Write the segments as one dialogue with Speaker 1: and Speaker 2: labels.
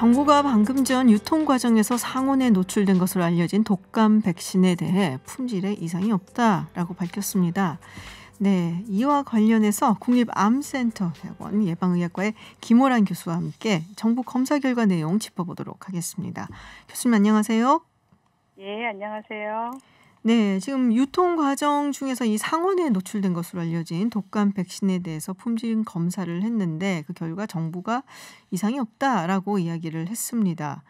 Speaker 1: 정부가 방금 전 유통 과정에서 상온에 노출된 것으로 알려진 독감 백신에 대해 품질에 이상이 없다라고 밝혔습니다. 네, 이와 관련해서 국립암센터 대학원 예방의학과의 김호란 교수와 함께 정부 검사 결과 내용 짚어보도록 하겠습니다. 교수님 안녕하세요.
Speaker 2: 예, 안녕하세요.
Speaker 1: 네, 지금 유통 과정 중에서 이 상온에 노출된 것으로 알려진 독감 백신에 대해서 품질 검사를 했는데 그 결과 정부가 이상이 없다라고 이야기를 했습니다.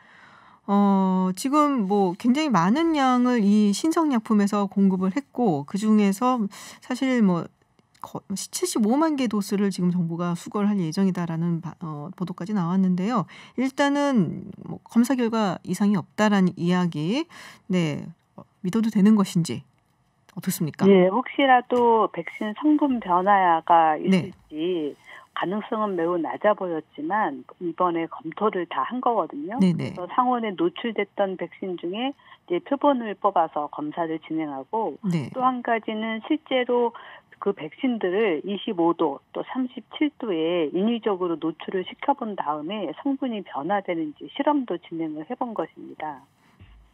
Speaker 1: 지금 뭐 굉장히 많은 양을 이 신성약품에서 공급을 했고 그 중에서 사실 뭐 75만 개 도스를 지금 정부가 수거를 할 예정이다라는 보도까지 나왔는데요. 일단은 뭐 검사 결과 이상이 없다라는 이야기, 네, 믿어도 되는 것인지 어떻습니까?
Speaker 2: 예, 혹시라도 백신 성분 변화가
Speaker 1: 네.
Speaker 2: 있을지 가능성은 매우 낮아 보였지만 이번에 검토를 다 한 거거든요.
Speaker 1: 네네.
Speaker 2: 그래서 상온에 노출됐던 백신 중에 이제 표본을 뽑아서 검사를 진행하고
Speaker 1: 네.
Speaker 2: 또 한 가지는 실제로 그 백신들을 25도 또 37도에 인위적으로 노출을 시켜본 다음에 성분이 변화되는지 실험도 진행을 해본 것입니다.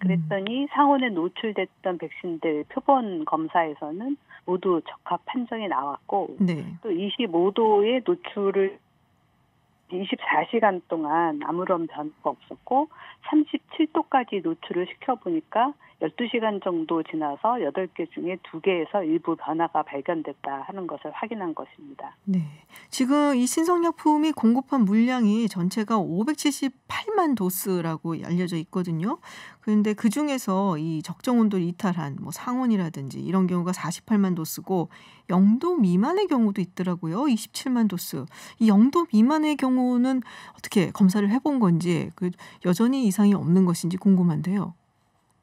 Speaker 2: 그랬더니 상온에 노출됐던 백신들 표본 검사에서는 모두 적합 판정이 나왔고
Speaker 1: 네.
Speaker 2: 또 25도의 노출을 24시간 동안 아무런 변화가 없었고 37도까지 노출을 시켜보니까 12시간 정도 지나서 8개 중에 2개에서 일부 변화가 발견됐다 하는 것을 확인한 것입니다.
Speaker 1: 네. 지금 이 신성약품이 공급한 물량이 전체가 578만 도스라고 알려져 있거든요. 그런데 그 중에서 이 적정 온도를 이탈한 뭐 상온이라든지 이런 경우가 48만 도스고 0도 미만의 경우도 있더라고요. 27만 도스. 이 0도 미만의 경우는 어떻게 검사를 해본 건지 여전히 이상이 없는 것인지 궁금한데요.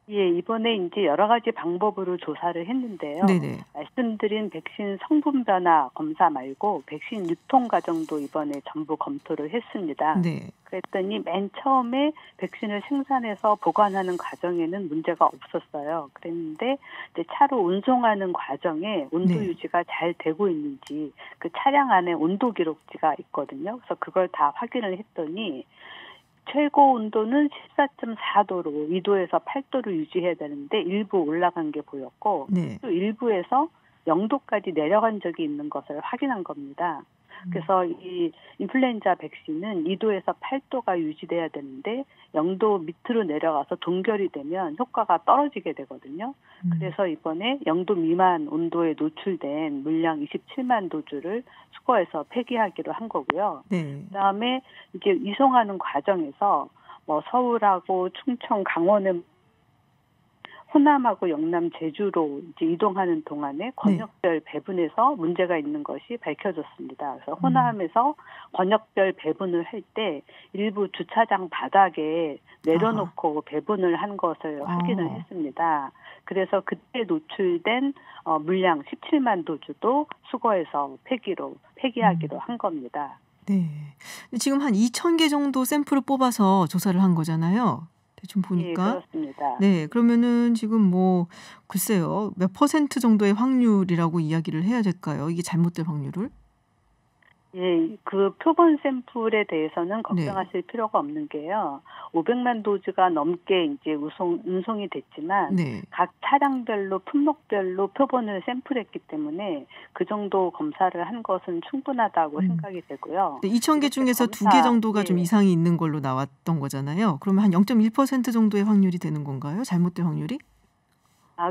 Speaker 2: 예, 이번에 이제 여러 가지 방법으로 조사를 했는데요.
Speaker 1: 네네.
Speaker 2: 말씀드린 백신 성분 변화 검사 말고 백신 유통 과정도 이번에 전부 검토를 했습니다.
Speaker 1: 네.
Speaker 2: 그랬더니 맨 처음에 백신을 생산해서 보관하는 과정에는 문제가 없었어요. 그랬는데 이제 차로 운송하는 과정에 온도
Speaker 1: 네.
Speaker 2: 유지가 잘 되고 있는지 그 차량 안에 온도 기록지가 있거든요. 그래서 그걸 다 확인을 했더니 최고 온도는 14.4도로 2도에서 8도를 유지해야 되는데 일부 올라간 게 보였고
Speaker 1: 네.
Speaker 2: 또 일부에서 0도까지 내려간 적이 있는 것을 확인한 겁니다. 그래서 이 인플루엔자 백신은 2도에서 8도가 유지돼야 되는데 0도 밑으로 내려가서 동결이 되면 효과가 떨어지게 되거든요. 그래서 이번에 0도 미만 온도에 노출된 물량 27만 도주를 수거해서 폐기하기로 한 거고요.
Speaker 1: 네.
Speaker 2: 그다음에 이제 이송하는 과정에서 뭐 서울하고 충청, 강원은 호남하고 영남, 제주로 이제 이동하는 동안에 권역별 배분에서 문제가 있는 것이 밝혀졌습니다. 그래서 호남에서 권역별 배분을 할 때 일부 주차장 바닥에 내려놓고 배분을 한 것을 확인을 했습니다. 그래서 그때 노출된 물량 17만 도주도 수거해서 폐기하기로 한 겁니다.
Speaker 1: 네. 지금 한 2,000개 정도 샘플을 뽑아서 조사를 한 거잖아요. 대충
Speaker 2: 예,
Speaker 1: 보니까.
Speaker 2: 그렇습니다.
Speaker 1: 네, 그러면은 지금 뭐 글쎄요, 몇 퍼센트 정도의 확률이라고 이야기를 해야 될까요? 이게 잘못될 확률을?
Speaker 2: 예, 그 표본 샘플에 대해서는 걱정하실 필요가 없는 게요. 500만 도즈가 넘게 이제 운송이 됐지만
Speaker 1: 네.
Speaker 2: 각 차량별로 품목별로 표본을 샘플했기 때문에 그 정도 검사를 한 것은 충분하다고 생각이 되고요.
Speaker 1: 2,000개 중에서 2개 정도가 좀 이상이 있는 걸로 나왔던 거잖아요. 그러면 한 0.1% 정도의 확률이 되는 건가요? 잘못될 확률이?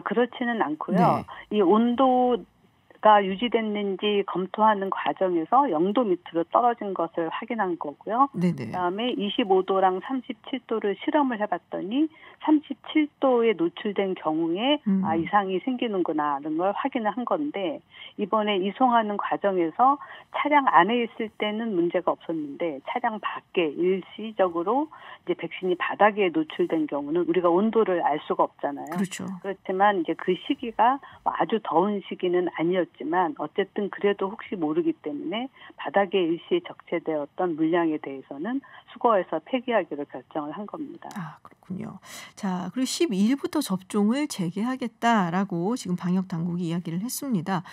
Speaker 2: 그렇지는 않고요.
Speaker 1: 네.
Speaker 2: 이 온도가 유지됐는지 검토하는 과정에서 0도 밑으로 떨어진 것을 확인한 거고요.
Speaker 1: 네네.
Speaker 2: 그다음에 25도랑 37도를 실험을 해봤더니 37도에 노출된 경우에 이상이 생기는구나라는 걸 확인을 한 건데 이번에 이송하는 과정에서 차량 안에 있을 때는 문제가 없었는데 차량 밖에 일시적으로 이제 백신이 바닥에 노출된 경우는 우리가 온도를 알 수가 없잖아요.
Speaker 1: 그렇죠.
Speaker 2: 그렇지만 이제 그 시기가 아주 더운 시기는 아니었지만 어쨌든 그래도 혹시 모르기 때문에 바닥에 일시에 적재되었던 물량에 대해서는 수거해서 폐기하기로 결정을 한 겁니다.
Speaker 1: 그렇군요. 자, 그리고 12일부터 접종을 재개하겠다라고 지금 방역 당국이 이야기를 했습니다.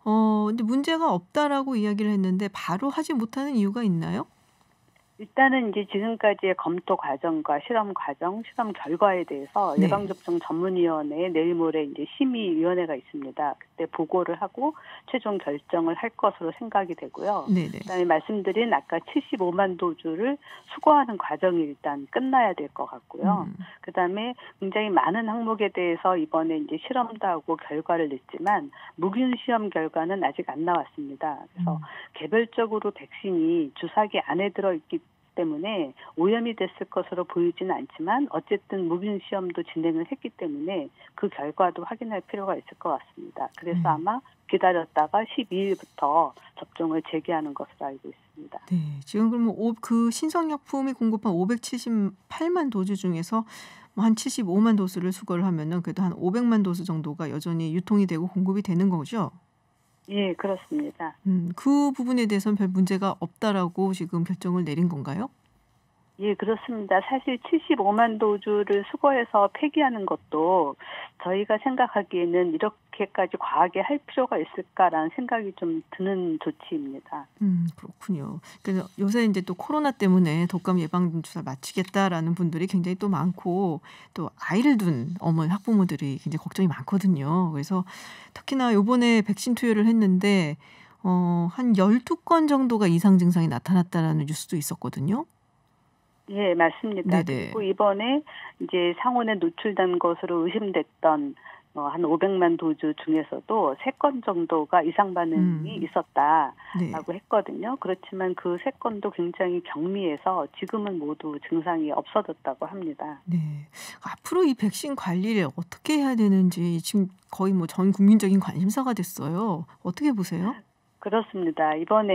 Speaker 1: 근데 문제가 없다라고 이야기를 했는데 바로 하지 못하는 이유가 있나요?
Speaker 2: 일단은 이제 지금까지의 검토 과정과 실험 과정, 실험 결과에 대해서
Speaker 1: 네.
Speaker 2: 예방접종 전문위원회 내일 모레 이제 심의위원회가 있습니다. 그때 보고를 하고 최종 결정을 할 것으로 생각이 되고요.
Speaker 1: 네네.
Speaker 2: 그다음에 말씀드린 아까 75만 도주를 수거하는 과정이 일단 끝나야 될 것 같고요. 그다음에 굉장히 많은 항목에 대해서 이번에 이제 실험도 하고 결과를 냈지만 무균 시험 결과는 아직 안 나왔습니다. 그래서 개별적으로 백신이 주사기 안에 들어있기 때문에 오염이 됐을 것으로 보이지는 않지만 어쨌든 무균 시험도 진행을 했기 때문에 그 결과도 확인할 필요가 있을 것 같습니다. 그래서 아마 기다렸다가 12일부터 접종을 재개하는 것으로 알고 있습니다.
Speaker 1: 네. 지금 그러면 그 신성약품이 공급한 578만 도주 중에서 뭐 한 75만 도수를 수거를 하면은 그래도 한 500만 도수 정도가 여전히 유통이 되고 공급이 되는 거죠?
Speaker 2: 예, 그렇습니다.
Speaker 1: 그 부분에 대해서는 별 문제가 없다라고 지금 결정을 내린 건가요?
Speaker 2: 예, 그렇습니다. 사실 75만 도주를 수거해서 폐기하는 것도 저희가 생각하기에는 이렇게까지 과하게 할 필요가 있을까라는 생각이 좀 드는 조치입니다.
Speaker 1: 그렇군요. 그래서 요새 이제 또 코로나 때문에 독감 예방 주사를 마치겠다라는 분들이 굉장히 또 많고 또 아이를 둔 어머니 학부모들이 굉장히 걱정이 많거든요. 그래서 특히나 요번에 백신 투여를 했는데 한 12건 정도가 이상 증상이 나타났다라는 뉴스도 있었거든요.
Speaker 2: 예, 맞습니다.
Speaker 1: 네네.
Speaker 2: 그리고 이번에 이제 상온에 노출된 것으로 의심됐던 한 500만 도주 중에서도 3건 정도가 이상 반응이 있었다라고
Speaker 1: 네.
Speaker 2: 했거든요. 그렇지만 그 3건도 굉장히 경미해서 지금은 모두 증상이 없어졌다고 합니다.
Speaker 1: 네. 앞으로 이 백신 관리를 어떻게 해야 되는지 지금 거의 뭐 전 국민적인 관심사가 됐어요. 어떻게 보세요?
Speaker 2: 그렇습니다. 이번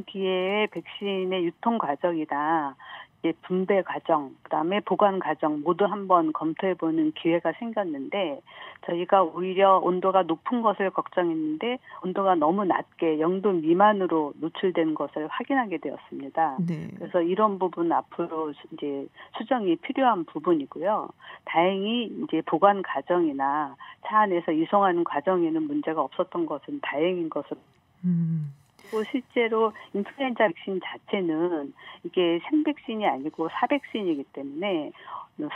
Speaker 2: 기회에 백신의 유통 과정이나 이제 분배 과정, 그다음에 보관 과정 모두 한번 검토해보는 기회가 생겼는데 저희가 오히려 온도가 높은 것을 걱정했는데 온도가 너무 낮게 0도 미만으로 노출된 것을 확인하게 되었습니다.
Speaker 1: 네.
Speaker 2: 그래서 이런 부분 앞으로 이제 수정이 필요한 부분이고요. 다행히 이제 보관 과정이나 차 안에서 이송하는 과정에는 문제가 없었던 것은 다행인 것으로. 그리고 실제로 인플루엔자 백신 자체는 이게 생백신이 아니고 사백신이기 때문에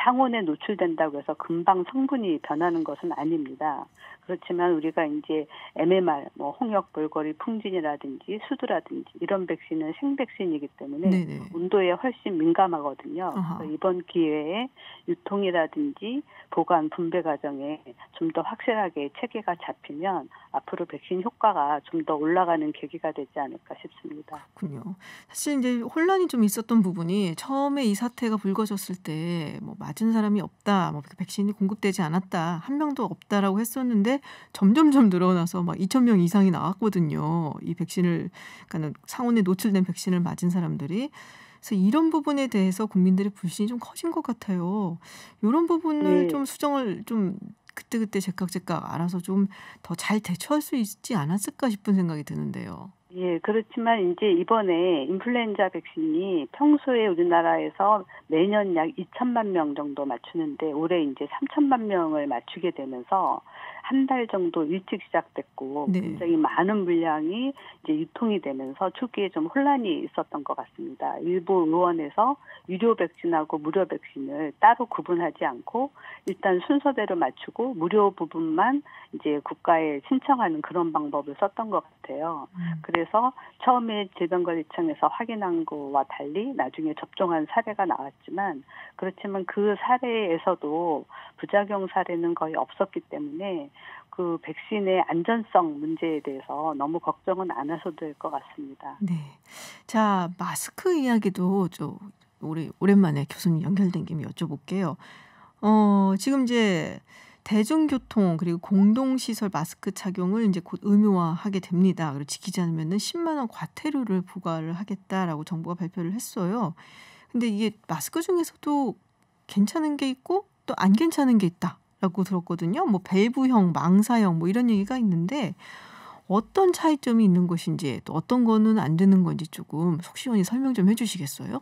Speaker 2: 상온에 노출된다고 해서 금방 성분이 변하는 것은 아닙니다. 그렇지만 우리가 이제 MMR, 홍역, 볼거리, 풍진이라든지 수두라든지 이런 백신은 생백신이기 때문에
Speaker 1: 네네.
Speaker 2: 온도에 훨씬 민감하거든요. 그래서 이번 기회에 유통이라든지 보관, 분배 과정에 좀 더 확실하게 체계가 잡히면 앞으로 백신 효과가 좀 더 올라가는 계기가 되지 않을까 싶습니다.
Speaker 1: 그렇군요. 사실 이제 혼란이 좀 있었던 부분이 처음에 이 사태가 불거졌을 때 뭐 맞은 사람이 없다, 뭐 백신이 공급되지 않았다, 한 명도 없다라고 했었는데 점점점 늘어나서 막 2,000명 이상이 나왔거든요. 이 백신을 그러니까 상온에 노출된 백신을 맞은 사람들이. 그래서 이런 부분에 대해서 국민들의 불신이 좀 커진 것 같아요. 이런 부분을 좀 수정을 좀 그때그때 제깍제깍 알아서 좀 더 잘 대처할 수 있지 않았을까 싶은 생각이 드는데요.
Speaker 2: 예, 그렇지만 이제 이번에 인플루엔자 백신이 평소에 우리나라에서 매년 약 2천만 명 정도 맞추는데 올해 이제 3천만 명을 맞추게 되면서 한 달 정도 일찍 시작됐고
Speaker 1: 네.
Speaker 2: 굉장히 많은 물량이 이제 유통이 되면서 초기에 좀 혼란이 있었던 것 같습니다. 일부 의원에서 유료 백신하고 무료 백신을 따로 구분하지 않고 일단 순서대로 맞추고 무료 부분만 이제 국가에 신청하는 그런 방법을 썼던 것 같아요. 그래서 처음에 질병관리청에서 확인한 거와 달리 나중에 접종한 사례가 나왔지만 그렇지만 그 사례에서도 부작용 사례는 거의 없었기 때문에 그 백신의 안전성 문제에 대해서 너무 걱정은 안 하셔도 될 것 같습니다.
Speaker 1: 네. 자, 마스크 이야기도 좀 오랜만에 교수님 연결된 김에 여쭤볼게요. 지금 이제 대중교통 그리고 공동시설 마스크 착용을 이제 곧 의무화하게 됩니다. 그리고 지키지 않으면은 10만 원 과태료를 부과를 하겠다라고 정부가 발표를 했어요. 근데 이게 마스크 중에서도 괜찮은 게 있고 또 안 괜찮은 게 있다라고 들었거든요. 뭐 밸브형, 망사형 뭐 이런 얘기가 있는데 어떤 차이점이 있는 것인지 또 어떤 거는 안 되는 건지 조금 속 시원히 설명 좀 해주시겠어요?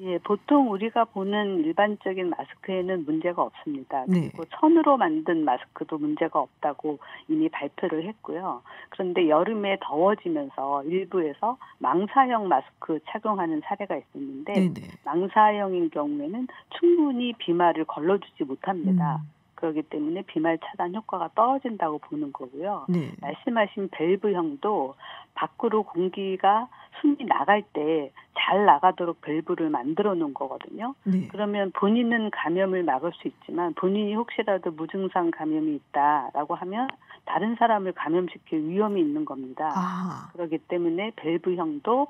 Speaker 2: 예, 보통 우리가 보는 일반적인 마스크에는 문제가 없습니다.
Speaker 1: 네.
Speaker 2: 그리고 천으로 만든 마스크도 문제가 없다고 이미 발표를 했고요. 그런데 여름에 더워지면서 일부에서 망사형 마스크 착용하는 사례가 있었는데
Speaker 1: 네네.
Speaker 2: 망사형인 경우에는 충분히 비말을 걸러주지 못합니다.
Speaker 1: 음.
Speaker 2: 그렇기 때문에 비말 차단 효과가 떨어진다고 보는 거고요.
Speaker 1: 네.
Speaker 2: 말씀하신 밸브형도 밖으로 공기가 숨이 나갈 때 잘 나가도록 밸브를 만들어 놓은 거거든요.
Speaker 1: 네.
Speaker 2: 그러면 본인은 감염을 막을 수 있지만 본인이 혹시라도 무증상 감염이 있다라고 하면 다른 사람을 감염시킬 위험이 있는 겁니다.
Speaker 1: 아.
Speaker 2: 그렇기 때문에 밸브형도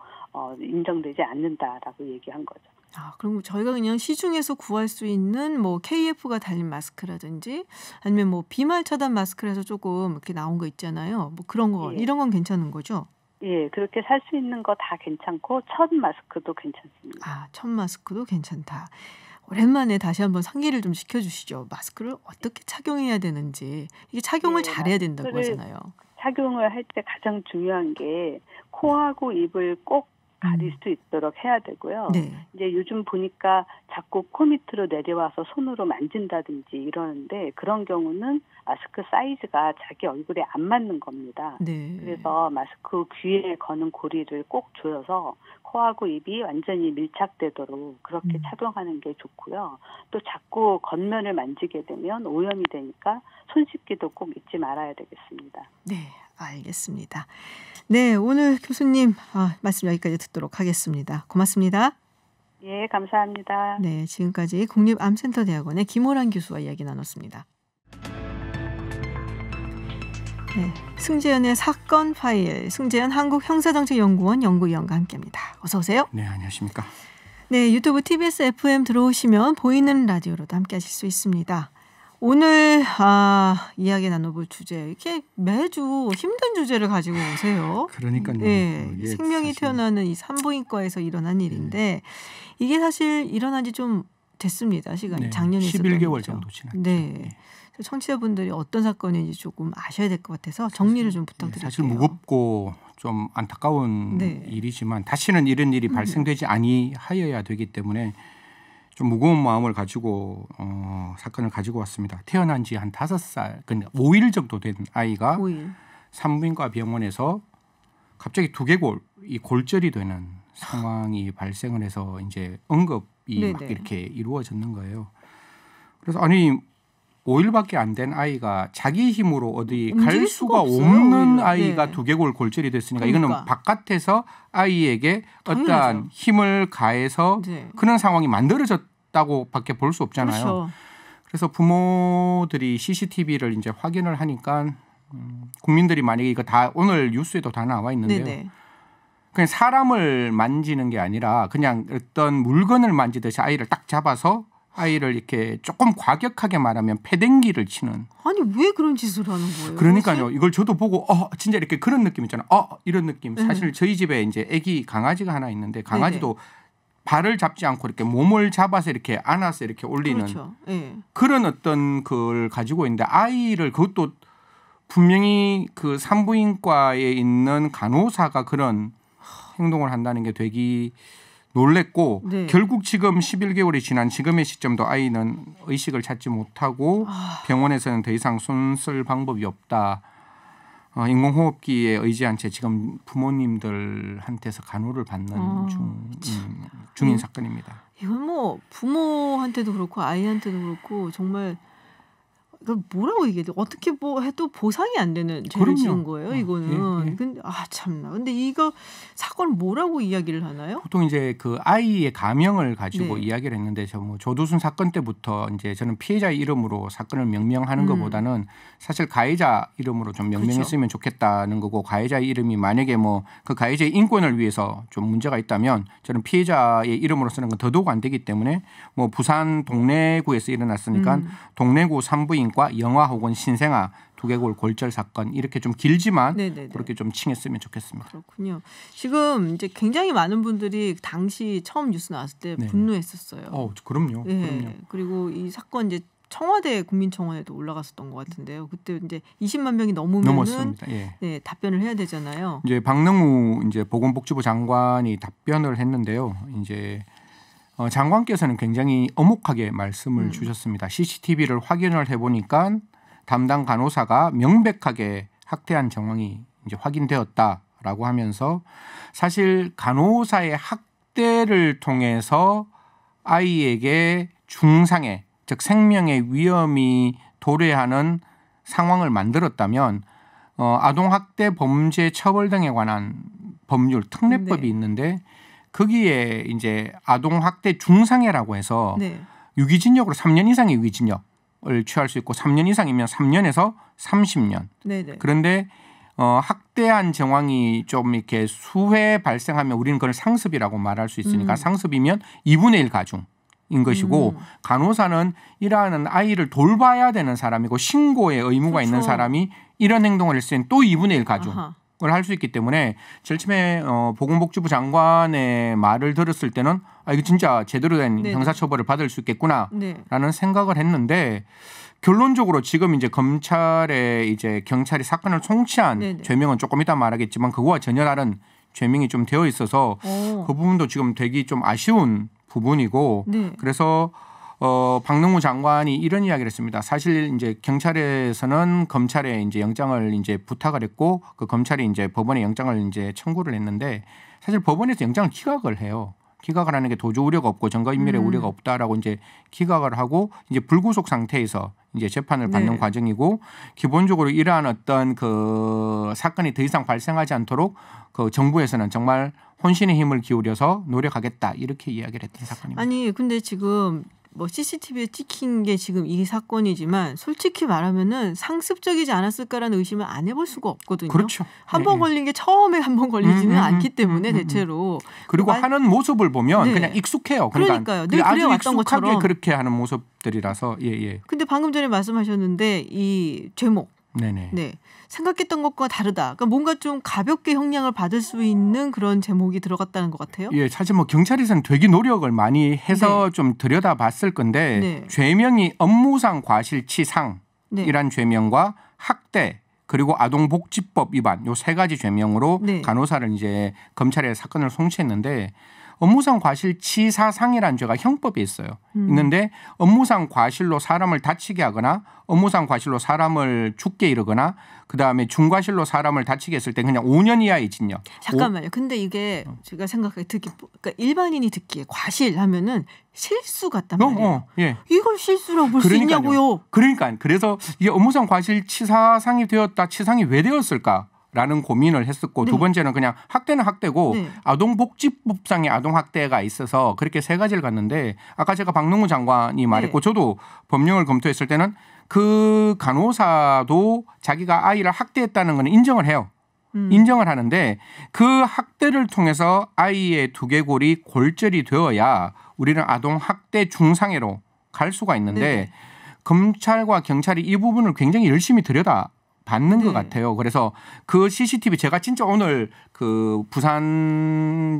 Speaker 2: 인정되지 않는다라고 얘기한 거죠.
Speaker 1: 아, 그럼 저희가 그냥 시중에서 구할 수 있는 뭐 KF가 달린 마스크라든지 아니면 뭐 비말 차단 마스크라서 조금 이렇게 나온 거 있잖아요. 뭐 그런 거,
Speaker 2: 예.
Speaker 1: 이런 건 괜찮은 거죠?
Speaker 2: 예, 그렇게 살 수 있는 거 다 괜찮고 첫 마스크도 괜찮습니다.
Speaker 1: 아, 첫 마스크도 괜찮다. 오랜만에 다시 한번 상기를 좀 시켜주시죠. 마스크를 어떻게 착용해야 되는지. 이게 착용을
Speaker 2: 예,
Speaker 1: 잘해야 된다고
Speaker 2: 마스크를
Speaker 1: 하잖아요.
Speaker 2: 착용을 할 때 가장 중요한 게 코하고 입을 꼭 가릴 수 있도록 해야 되고요.
Speaker 1: 네.
Speaker 2: 이제 요즘 보니까 자꾸 코 밑으로 내려와서 손으로 만진다든지 이러는데 그런 경우는 마스크 사이즈가 자기 얼굴에 안 맞는 겁니다.
Speaker 1: 네.
Speaker 2: 그래서 마스크 귀에 거는 고리를 꼭 조여서 코하고 입이 완전히 밀착되도록 그렇게 착용하는 게 좋고요. 또 자꾸 겉면을 만지게 되면 오염이 되니까 손 씻기도 꼭 잊지 말아야 되겠습니다.
Speaker 1: 네, 알겠습니다. 네, 오늘 교수님 말씀 여기까지 듣도록 하겠습니다. 고맙습니다.
Speaker 2: 예, 감사합니다.
Speaker 1: 네, 지금까지 국립암센터대학원의 김호란 교수와 이야기 나눴습니다. 네, 승재현의 사건 파일, 승재현 한국형사정책연구원 연구위원과 함께합니다. 어서 오세요.
Speaker 3: 네, 안녕하십니까.
Speaker 1: 네, 유튜브 TBS FM 들어오시면 보이는 라디오로도 함께하실 수 있습니다. 오늘 이야기 나눠볼 주제, 이렇게 매주 힘든 주제를 가지고 오세요.
Speaker 3: 그러니까요.
Speaker 1: 네, 생명이 태어나는 이 산부인과에서 일어난 일인데 이게 사실 일어난 지 좀 됐습니다. 시간이
Speaker 3: 네,
Speaker 1: 작년에
Speaker 3: 11개월 정도 지났죠.
Speaker 1: 네. 청취자분들이 어떤 사건인지 조금 아셔야 될 것 같아서 정리를 좀 부탁드릴게요.
Speaker 3: 사실 무겁고 좀 안타까운
Speaker 1: 네.
Speaker 3: 일이지만 다시는 이런 일이 발생되지 아니하여야 되기 때문에 좀 무거운 마음을 가지고 사건을 가지고 왔습니다. 태어난 지 한 5살, 근데 5일 정도 된 아이가
Speaker 1: 5일.
Speaker 3: 산부인과 병원에서 갑자기 두개골이 골절이 되는 상황이 발생을 해서 이제 응급이
Speaker 1: 네네.
Speaker 3: 막 이렇게 이루어졌는 거예요. 그래서 아니 5일밖에 안 된 아이가 자기 힘으로 어디 갈
Speaker 1: 움직일
Speaker 3: 수가
Speaker 1: 수가 없어요,
Speaker 3: 없는
Speaker 1: 오히려.
Speaker 3: 아이가
Speaker 1: 네.
Speaker 3: 두개골 골절이 됐으니까
Speaker 1: 그러니까.
Speaker 3: 이거는 바깥에서 아이에게
Speaker 1: 당연하죠.
Speaker 3: 어떠한 힘을 가해서
Speaker 1: 네.
Speaker 3: 그런 상황이 만들어졌다고밖에 볼 수 없잖아요.
Speaker 1: 그렇죠.
Speaker 3: 그래서 부모들이 CCTV를 이제 확인을 하니까 국민들이 만약에 이거 다 오늘 뉴스에도 다 나와 있는데요.
Speaker 1: 네네.
Speaker 3: 그냥 사람을 만지는 게 아니라 그냥 어떤 물건을 만지듯이 아이를 딱 잡아서 아이를 이렇게 조금 과격하게 말하면 패댕기를 치는.
Speaker 1: 아니 왜 그런 짓을 하는 거예요?
Speaker 3: 그러니까요. 이걸 저도 보고 진짜 이렇게 그런 느낌 있잖아요. 이런 느낌. 사실 저희 집에 이제 아기 강아지가 하나 있는데 강아지도 발을 잡지 않고 이렇게 몸을 잡아서 이렇게 안아서 이렇게 올리는
Speaker 1: 그렇죠. 네.
Speaker 3: 그런 어떤 걸 가지고 있는데 아이를 그것도 분명히 그 산부인과에 있는 간호사가 그런 행동을 한다는 게 되게 놀랬고
Speaker 1: 네.
Speaker 3: 결국 지금 11개월이 지난 지금의 시점도 아이는 의식을 찾지 못하고 병원에서는 더 이상 손 쓸 방법이 없다. 인공호흡기에 의지한 채 지금 부모님들한테서 간호를 받는 중인 사건입니다.
Speaker 1: 이건 뭐 부모한테도 그렇고 아이한테도 그렇고 정말 이걸 뭐라고 얘기해야 돼? 어떻게 뭐 해도 보상이 안 되는 죄를
Speaker 3: 그럼요.
Speaker 1: 지은 거예요. 이거는.
Speaker 3: 예.
Speaker 1: 근데 참나. 근데 이거 사건을 뭐라고 이야기를 하나요?
Speaker 3: 보통 이제 그 아이의 가명을 가지고
Speaker 1: 네.
Speaker 3: 이야기를 했는데 뭐 조두순 사건 때부터 이제 저는 피해자의 이름으로 사건을 명명하는 것보다는 사실 가해자 이름으로 좀 명명했으면 좋겠다는 거고 가해자의 이름이 만약에 뭐 그 가해자의 인권을 위해서 좀 문제가 있다면 저는 피해자의 이름으로 쓰는 건 더더욱 안 되기 때문에 뭐 부산 동래구에서 일어났으니까 동래구 산부인과 영아 혹은 신생아 두개골 골절 사건 이렇게 좀 길지만
Speaker 1: 네네네.
Speaker 3: 그렇게 좀 칭했으면 좋겠습니다.
Speaker 1: 그렇군요. 지금 이제 굉장히 많은 분들이 당시 처음 뉴스 나왔을 때
Speaker 3: 네.
Speaker 1: 분노했었어요.
Speaker 3: 그럼요.
Speaker 1: 예.
Speaker 3: 그럼요.
Speaker 1: 그리고 이 사건 이제 청와대 국민청원에도 올라갔었던 것 같은데요. 그때 이제 20만 명이 넘으면은
Speaker 3: 넘었습니다. 예.
Speaker 1: 네, 답변을 해야 되잖아요.
Speaker 3: 이제 박능우 이제 보건복지부 장관이 답변을 했는데요. 이제 장관께서는 굉장히 엄혹하게 말씀을 주셨습니다. CCTV를 확인을 해보니까 담당 간호사가 명백하게 학대한 정황이 이제 확인되었다라고 하면서 사실 간호사의 학대를 통해서 아이에게 중상해, 즉 생명의 위험이 도래하는 상황을 만들었다면 아동학대 범죄 처벌 등에 관한 법률 특례법이 있는데 거기에 이제 아동학대 중상해라고 해서 유기징역으로 3년 이상의 유기징역을 취할 수 있고 3년 이상이면 3년에서 30년. 그런데 학대한 정황이 좀 이렇게 수회 발생하면 우리는 그걸 상습이라고 말할 수 있으니까 상습이면 2분의 1 가중인 것이고 간호사는 일하는 아이를 돌봐야 되는 사람이고 신고의 의무가 있는 사람이 이런 행동을 했을 때는 또 2분의 1 가중. 을 할 수 있기 때문에 제일 처음에 보건복지부 장관의 말을 들었을 때는 이거 진짜 제대로 된 형사처벌을 받을 수 있겠구나라는 생각을 했는데 결론적으로 지금 이제 검찰에 이제 경찰이 사건을 송치한 죄명은 조금 이따 말하겠지만 그거와 전혀 다른 죄명이 좀 되어 있어서 그 부분도 지금 되게 좀 아쉬운 부분이고 그래서 박능우 장관이 이런 이야기를 했습니다. 사실 이제 경찰에서는 검찰에 이제 영장을 이제 부탁을 했고 그 검찰이 이제 법원에 영장을 이제 청구를 했는데 사실 법원에서 영장을 기각을 해요. 기각을 하는 게 도주 우려가 없고 증거인멸의 우려가 없다라고 이제 기각을 하고 이제 불구속 상태에서 이제 재판을 받는 과정이고 기본적으로 이러한 어떤 그 사건이 더 이상 발생하지 않도록 그 정부에서는 정말 혼신의 힘을 기울여서 노력하겠다 이렇게 이야기를 했던 사건입니다.
Speaker 1: 아니 근데 지금 뭐 CCTV에 찍힌 게 지금 이 사건이지만 솔직히 말하면은 상습적이지 않았을까라는 의심을 안 해볼 수가 없거든요.
Speaker 3: 그렇죠.
Speaker 1: 한 번 걸린 게 처음에 한 번 걸리지는 않기 때문에 대체로.
Speaker 3: 그리고 하는 모습을 보면 그냥 익숙해요.
Speaker 1: 그러니까요. 늘
Speaker 3: 아주
Speaker 1: 그래왔던
Speaker 3: 익숙하게
Speaker 1: 것처럼.
Speaker 3: 그렇게 하는 모습들이라서. 근데
Speaker 1: 방금 전에 말씀하셨는데 이 제목. 생각했던 것과 다르다. 그러니까 뭔가 좀 가볍게 형량을 받을 수 있는 그런 제목이 들어갔다는 것 같아요.
Speaker 3: 사실 뭐 경찰에서는 되게 노력을 많이 해서 좀 들여다봤을 건데 죄명이 업무상 과실치상이란 죄명과 학대 그리고 아동복지법 위반 요 세 가지 죄명으로 간호사를 이제 검찰에 사건을 송치했는데 업무상 과실치사상이라는 죄가 형법에 있어요. 있는데 업무상 과실로 사람을 다치게 하거나 업무상 과실로 사람을 죽게 이르거나 그다음에 중과실로 사람을 다치게 했을 때 그냥 5년 이하의 징역.
Speaker 1: 잠깐만요. 근데 이게 제가 생각하기 그러니까 일반인이 듣기에 과실하면은 실수 같단 말이에요. 이걸 실수라고 볼 수 있냐고요.
Speaker 3: 그러니까 그래서 이게 업무상 과실치사상이 되었다. 치상이 왜 되었을까? 라는 고민을 했었고 두 번째는 그냥 학대는 학대고 아동복지법상의 아동학대가 있어서 그렇게 세 가지를 갔는데 아까 제가 박능우 장관이 말했고 저도 법령을 검토했을 때는 그 간호사도 자기가 아이를 학대했다는 건 인정을 해요. 인정을 하는데 그 학대를 통해서 아이의 두개골이 골절이 되어야 우리는 아동학대 중상해로 갈 수가 있는데 검찰과 경찰이 이 부분을 굉장히 열심히 받는 것 같아요. 그래서 그 CCTV 제가 진짜 오늘 그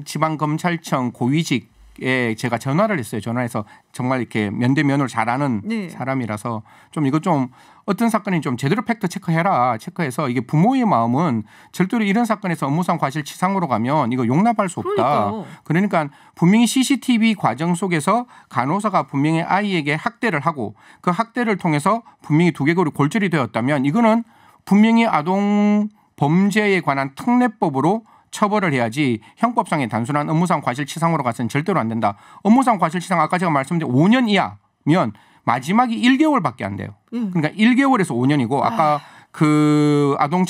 Speaker 3: 부산지방검찰청 고위직에 제가 전화를 했어요. 전화해서 정말 이렇게 면대면을 잘하는 사람이라서 좀 이거 좀 어떤 사건이 좀 제대로 팩트 체크해라. 체크해서 이게 부모의 마음은 절대로 이런 사건에서 업무상 과실치상으로 가면 이거 용납할 수 없다. 그러니까 분명히 CCTV 과정 속에서 간호사가 분명히 아이에게 학대를 하고 그 학대를 통해서 분명히 두개골이 골절이 되었다면 이거는 분명히 아동 범죄에 관한 특례법으로 처벌을 해야지 형법상의 단순한 업무상 과실치상으로 가서는 절대로 안 된다. 업무상 과실치상 아까 제가 말씀드린 5년 이하면 마지막이 1개월밖에 안 돼요. 그러니까 1개월에서 5년이고 아까 그 아동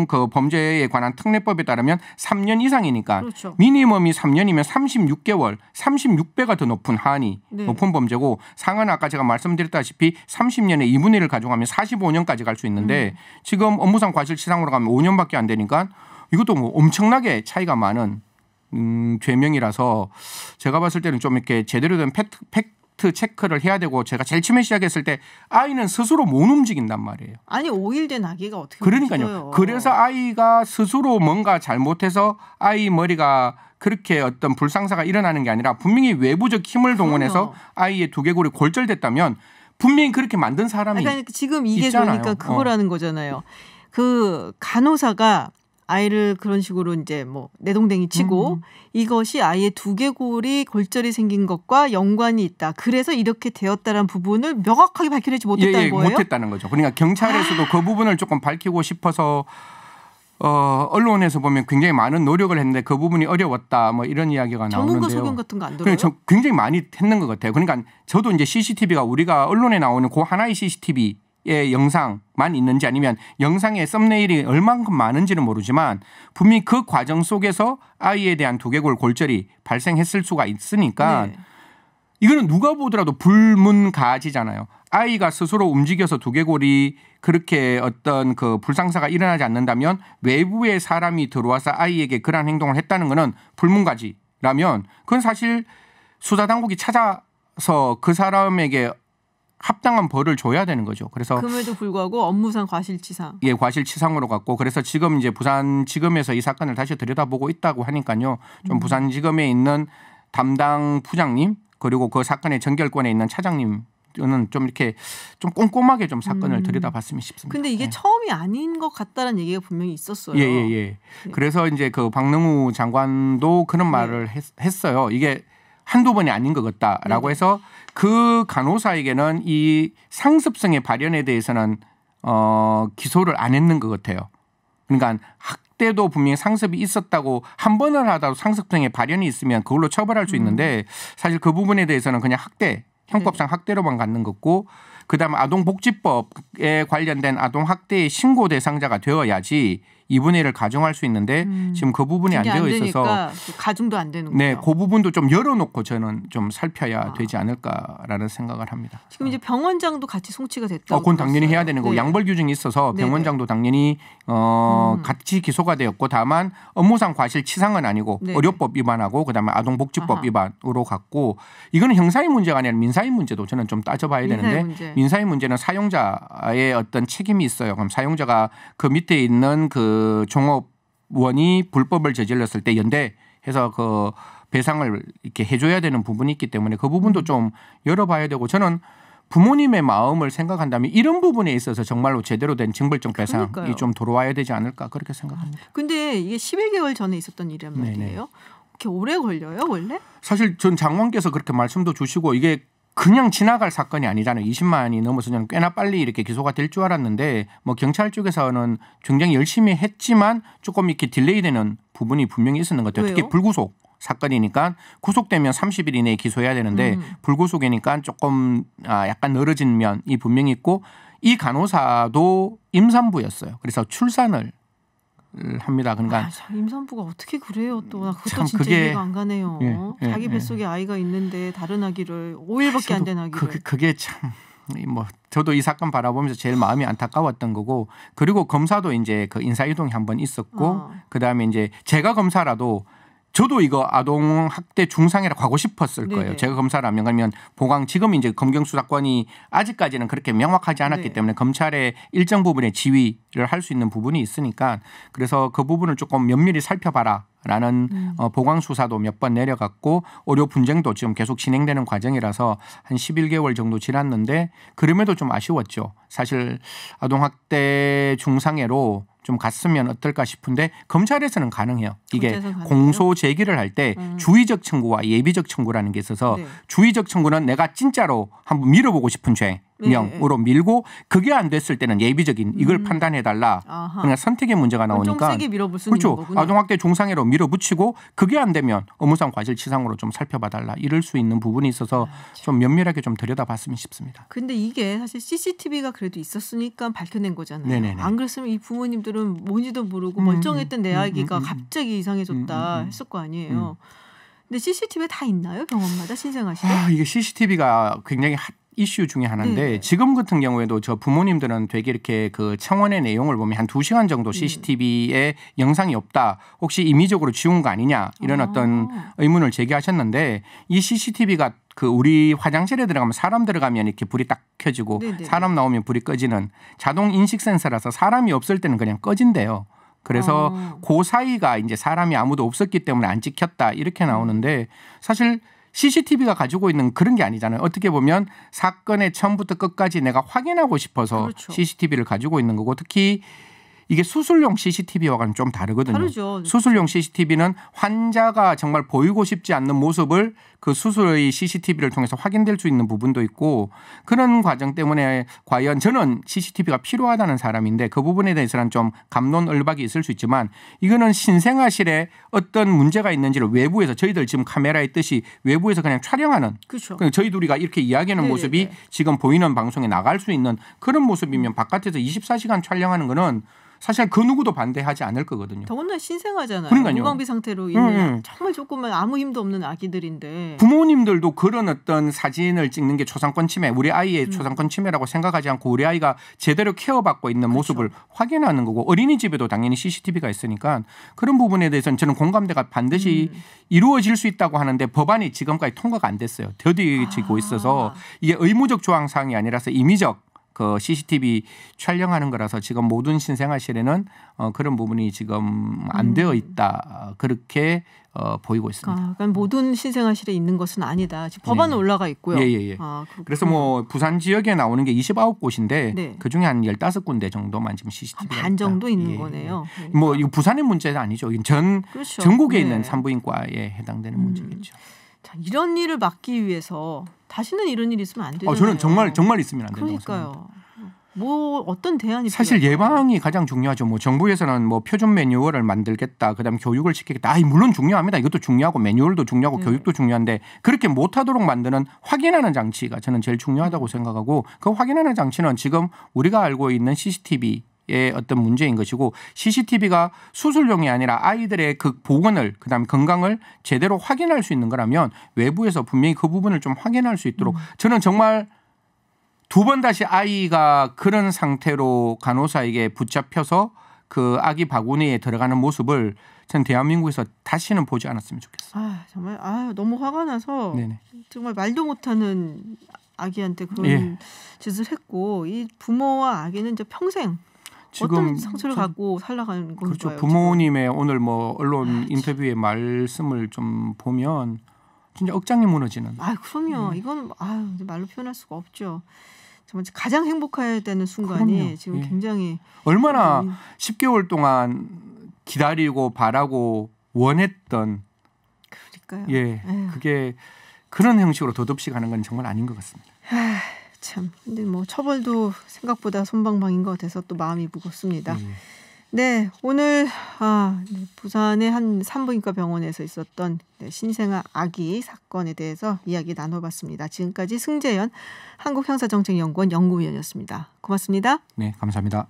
Speaker 3: 그 범죄에 관한 특례법에 따르면 3년 이상이니까 미니멈이 3년이면 36개월, 36배가 더 높은 한이 높은 범죄고 상은 아까 제가 말씀드렸다시피 30년에 2분의 1을 가져가면 45년까지 갈 수 있는데 지금 업무상 과실치상으로 가면 5년밖에 안 되니까 이것도 뭐 엄청나게 차이가 많은 죄명이라서 제가 봤을 때는 좀 이렇게 제대로 된 팩트 체크를 해야 되고 제가 제일 처음에 시작했을 때 아이는 스스로 못 움직인단 말이에요.
Speaker 1: 아니 5일 된 아기가 어떻게
Speaker 3: 그러니까요.
Speaker 1: 움직여요.
Speaker 3: 그래서 아이가 스스로 뭔가 잘못해서 아이 머리가 그렇게 어떤 불상사가 일어나는 게 아니라 분명히 외부적 힘을 동원해서 아이의 두개골이 골절됐다면 분명히 그렇게 만든 사람이
Speaker 1: 그러니까 지금 이게
Speaker 3: 있잖아요.
Speaker 1: 그러니까 그거라는 거잖아요. 그 간호사가 아이를 그런 식으로 이제 뭐 내동댕이 치고 이것이 아이의 두개골이 골절이 생긴 것과 연관이 있다. 그래서 이렇게 되었다는 부분을 명확하게 밝혀내지 못했다는 거예요?
Speaker 3: 못했다는 거죠. 그러니까 경찰에서도 그 부분을 조금 밝히고 싶어서 언론에서 보면 굉장히 많은 노력을 했는데 그 부분이 어려웠다. 뭐 이런 이야기가 나오는데요.
Speaker 1: 전문가 소견 같은 거 안 들어요?
Speaker 3: 굉장히 많이 했는 것 같아요. 그러니까 저도 이제 CCTV가 우리가 언론에 나오는 그 하나의 CCTV의 영상만 있는지 아니면 영상의 썸네일이 얼만큼 많은지는 모르지만 분명히 그 과정 속에서 아이에 대한 두개골 골절이 발생했을 수가 있으니까
Speaker 1: 네.
Speaker 3: 이거는 누가 보더라도 불문가지잖아요. 아이가 스스로 움직여서 두개골이 그렇게 어떤 그 불상사가 일어나지 않는다면 외부의 사람이 들어와서 아이에게 그러한 행동을 했다는 것은 불문가지라면 그건 사실 수사당국이 찾아서 그 사람에게 합당한 벌을 줘야 되는 거죠. 그래서
Speaker 1: 그럼에도 불구하고 업무상 과실치상.
Speaker 3: 예, 과실치상으로 갔고 그래서 지금 이제 부산지검에서 이 사건을 다시 들여다보고 있다고 하니까요. 좀 부산지검에 있는 담당 부장님 그리고 그 사건의 전결권에 있는 차장님 는 좀 이렇게 좀 꼼꼼하게 좀 사건을 들여다봤으면 싶습니다.
Speaker 1: 근데 이게 처음이 아닌 것 같다는 얘기가 분명히 있었어요.
Speaker 3: 예. 그래서 이제 그 박능우 장관도 그런 말을 했어요. 이게 한두 번이 아닌 것 같다라고 해서 그 간호사에게는 이 상습성의 발현에 대해서는 기소를 안 했는 것 같아요. 그러니까 학대도 분명히 상습이 있었다고 한 번을 하다도 상습성의 발현이 있으면 그걸로 처벌할 수 있는데 사실 그 부분에 대해서는 그냥 학대 형법상 학대로만 갖는 거고 그다음에 아동복지법에 관련된 아동학대의 신고 대상자가 되어야지 2분의 1을 가중할 수 있는데 지금 그 부분이 안 되어 있어서
Speaker 1: 가중도 안 되는 거죠.
Speaker 3: 네, 그 부분도 좀 열어놓고 저는 좀 살펴야 되지 않을까라는 생각을 합니다.
Speaker 1: 지금 이제 병원장도 같이 송치가 됐다고.
Speaker 3: 그건 당연히 해야 되는 거고 양벌 규정이 있어서 병원장도 당연히 같이 기소가 되었고 다만 업무상 과실치상은 아니고 의료법 위반하고 그다음에 아동복지법 위반으로 갔고 이거는 형사의 문제가 아니라 민사의 문제도 저는 좀 따져봐야 되는데 민사의 문제는 사용자의 어떤 책임이 있어요. 그럼 사용자가 그 밑에 있는 그 종업원이 불법을 저질렀을 때 연대해서 그 배상을 이렇게 해줘야 되는 부분이 있기 때문에 그 부분도 좀 열어봐야 되고 저는 부모님의 마음을 생각한다면 이런 부분에 있어서 정말로 제대로 된 징벌적 배상이 좀 돌아와야 되지 않을까 그렇게 생각합니다.
Speaker 1: 근데 이게 11개월 전에 있었던 일이란 말이에요. 이렇게 오래 걸려요 원래?
Speaker 3: 사실 전 장관께서 그렇게 말씀도 주시고 이게 그냥 지나갈 사건이 아니잖아요. 20만이 넘어서 저는 꽤나 빨리 이렇게 기소가 될 줄 알았는데 뭐 경찰 쪽에서는 굉장히 열심히 했지만 조금 이렇게 딜레이되는 부분이 분명히 있었는 것 같아요.
Speaker 1: 왜요?
Speaker 3: 특히 불구속 사건이니까 구속되면 30일 이내에 기소해야 되는데 불구속이니까 조금 약간 늘어진 면이 분명히 있고 이 간호사도 임산부였어요. 그래서 출산을 합니다. 그러니까
Speaker 1: 임산부가 어떻게 그래요? 또 나 그것도 진짜 이해가 안 가네요. 자기 뱃속에 아이가 있는데 다른 아기를 5일밖에 안 된 아기를.
Speaker 3: 그게 참 뭐 저도 이 사건 바라보면서 제일 마음이 안타까웠던 거고 그리고 검사도 이제 그 인사 이동이 한번 있었고 그다음에 이제 제가 검사라도 저도 이거 아동학대 중상해라 가고 싶었을 거예요. 제가 검사라면 그러면 보강 지금 이제 검경수사권이 아직까지는 그렇게 명확하지 않았기 때문에 검찰의 일정 부분의 지휘를 할 수 있는 부분이 있으니까 그래서 그 부분을 조금 면밀히 살펴봐라. 라는 보강 수사도 몇 번 내려갔고 의료 분쟁도 지금 계속 진행되는 과정이라서 한 11개월 정도 지났는데 그럼에도 좀 아쉬웠죠. 사실 아동학대 중상해로 좀 갔으면 어떨까 싶은데 검찰에서는 가능해요. 이게 공소 제기를 할 때 주의적 청구와 예비적 청구라는 게 있어서 주의적 청구는 내가 진짜로 한번 밀어보고 싶은 죄명으로 밀고 그게 안 됐을 때는 예비적인 이걸 판단해달라. 그러니까 선택의 문제가 나오니까
Speaker 1: 좀 세게 밀어볼 수
Speaker 3: 그렇죠.
Speaker 1: 있는 거구나.
Speaker 3: 아동학대 중상해로 밀어붙이고 그게 안 되면 업무상 과실치상으로 좀 살펴봐달라. 이럴 수 있는 부분이 있어서 좀 면밀하게 좀 들여다봤으면 싶습니다.
Speaker 1: 근데 이게 사실 CCTV가 그래도 있었으니까 밝혀낸 거잖아요.
Speaker 3: 네네네.
Speaker 1: 안 그랬으면 이 부모님들은 뭔지도 모르고 멀쩡했던 내 아기가 갑자기 이상해졌다 했을 거 아니에요. 근데 CCTV 다 있나요? 병원마다 신생아실에?
Speaker 3: 이게 CCTV가 굉장히 핫 이슈 중에 하나인데 지금 같은 경우에도 저 부모님들은 되게 이렇게 그 청원의 내용을 보면 한 2시간 정도 CCTV에 영상이 없다. 혹시 임의적으로 지운 거 아니냐 이런 어떤 의문을 제기하셨는데 이 CCTV가 그 우리 화장실에 들어가면 사람 들어가면 이렇게 불이 딱 켜지고 사람 나오면 불이 꺼지는 자동 인식 센서라서 사람이 없을 때는 그냥 꺼진대요. 그래서 그 사이가 이제 사람이 아무도 없었기 때문에 안 찍혔다 이렇게 나오는데 사실 CCTV가 가지고 있는 그런 게 아니잖아요. 어떻게 보면 사건의 처음부터 끝까지 내가 확인하고 싶어서 CCTV를 가지고 있는 거고 특히 이게 수술용 CCTV와는 좀 다르거든요.
Speaker 1: 다르죠.
Speaker 3: 수술용 CCTV는 환자가 정말 보이고 싶지 않는 모습을 그 수술의 CCTV를 통해서 확인될 수 있는 부분도 있고 그런 과정 때문에 과연 저는 CCTV가 필요하다는 사람인데 그 부분에 대해서는 좀 갑론을박이 있을 수 있지만 이거는 신생아실에 어떤 문제가 있는지를 외부에서 저희들 지금 카메라에 있듯이 외부에서 그냥 촬영하는
Speaker 1: 그렇죠.
Speaker 3: 저희 둘이가 이렇게 이야기하는
Speaker 1: 네네네.
Speaker 3: 모습이 지금 보이는 방송에 나갈 수 있는 그런 모습이면 바깥에서 24시간 촬영하는 거는 사실 그 누구도 반대하지 않을 거거든요.
Speaker 1: 더군다나 신생아잖아요.
Speaker 3: 그러니까요.
Speaker 1: 무방비 상태로 있는 정말 조그만 아무 힘도 없는 아기들인데.
Speaker 3: 부모님들도 그런 어떤 사진을 찍는 게 초상권 침해, 우리 아이의 초상권 침해라고 생각하지 않고 우리 아이가 제대로 케어받고 있는 모습을 확인하는 거고 어린이집에도 당연히 CCTV가 있으니까 그런 부분에 대해서는 저는 공감대가 반드시 이루어질 수 있다고 하는데 법안이 지금까지 통과가 안 됐어요. 더디지고 있어서 이게 의무적 조항사항이 아니라서 임의적 그 CCTV 촬영하는 거라서 지금 모든 신생아실에는 그런 부분이 지금 안 되어 있다. 그렇게 보이고 있습니다.
Speaker 1: 그러니까 모든 신생아실에 있는 것은 아니다. 지금 법안은 올라가 있고요.
Speaker 3: 예. 그래서 뭐 부산 지역에 나오는 게 29곳인데
Speaker 1: 네.
Speaker 3: 그중에 한 15군데 정도만 지금 CCTV가
Speaker 1: 반 정도 있는
Speaker 3: 예.
Speaker 1: 거네요.
Speaker 3: 뭐 이거 부산의 문제는 아니죠.
Speaker 1: 그렇죠.
Speaker 3: 전국에
Speaker 1: 네.
Speaker 3: 있는 산부인과에 해당되는 문제겠죠.
Speaker 1: 자, 이런 일을 막기 위해서 다시는 이런 일이 있으면 안 되잖아요.
Speaker 3: 저는 정말 있으면 안 된다고 생각합니다.
Speaker 1: 그러니까요. 뭐 어떤 대안이
Speaker 3: 사실
Speaker 1: 필요할까요?
Speaker 3: 예방이 가장 중요하죠. 뭐 정부에서는 뭐 표준 매뉴얼을 만들겠다. 그다음에 교육을 시키겠다. 물론 중요합니다. 이것도 중요하고 매뉴얼도 중요하고 교육도 중요한데 그렇게 못하도록 만드는 확인하는 장치가 저는 제일 중요하다고 생각하고 그 확인하는 장치는 지금 우리가 알고 있는 CCTV의 어떤 문제인 것이고 CCTV가 수술용이 아니라 아이들의 그 보건을 그다음에 건강을 제대로 확인할 수 있는 거라면 외부에서 분명히 그 부분을 좀 확인할 수 있도록 저는 정말 2번 다시 아이가 그런 상태로 간호사에게 붙잡혀서 그 아기 바구니에 들어가는 모습을 전 대한민국에서 다시는 보지 않았으면 좋겠어요.
Speaker 1: 정말 너무 화가 나서
Speaker 3: 네네.
Speaker 1: 정말 말도 못하는 아기한테 그런 짓을 했고 이 부모와 아기는 이제 평생 어떤 상처를 갖고 살아가는 건가요?
Speaker 3: 그렇죠. 부모님의 오늘 뭐 언론 인터뷰의 말씀을 좀 보면 진짜 억장이 무너지는.
Speaker 1: 그럼요. 이건 말로 표현할 수가 없죠. 정말 가장 행복해야 되는 순간이
Speaker 3: 그럼요.
Speaker 1: 지금 굉장히
Speaker 3: 얼마나 10개월 동안 기다리고 바라고 원했던
Speaker 1: 그러니까요.
Speaker 3: 그게 그런 형식으로 덧없이 가는 건 정말 아닌 것 같습니다.
Speaker 1: 참. 근데 뭐 처벌도 생각보다 솜방망인 것 같아서 또 마음이 무겁습니다. 네, 오늘 부산의 한 산부인과 병원에서 있었던 신생아 아기 사건에 대해서 이야기 나눠봤습니다. 지금까지 승재현 한국형사정책연구원 연구위원이었습니다. 고맙습니다.
Speaker 3: 네, 감사합니다.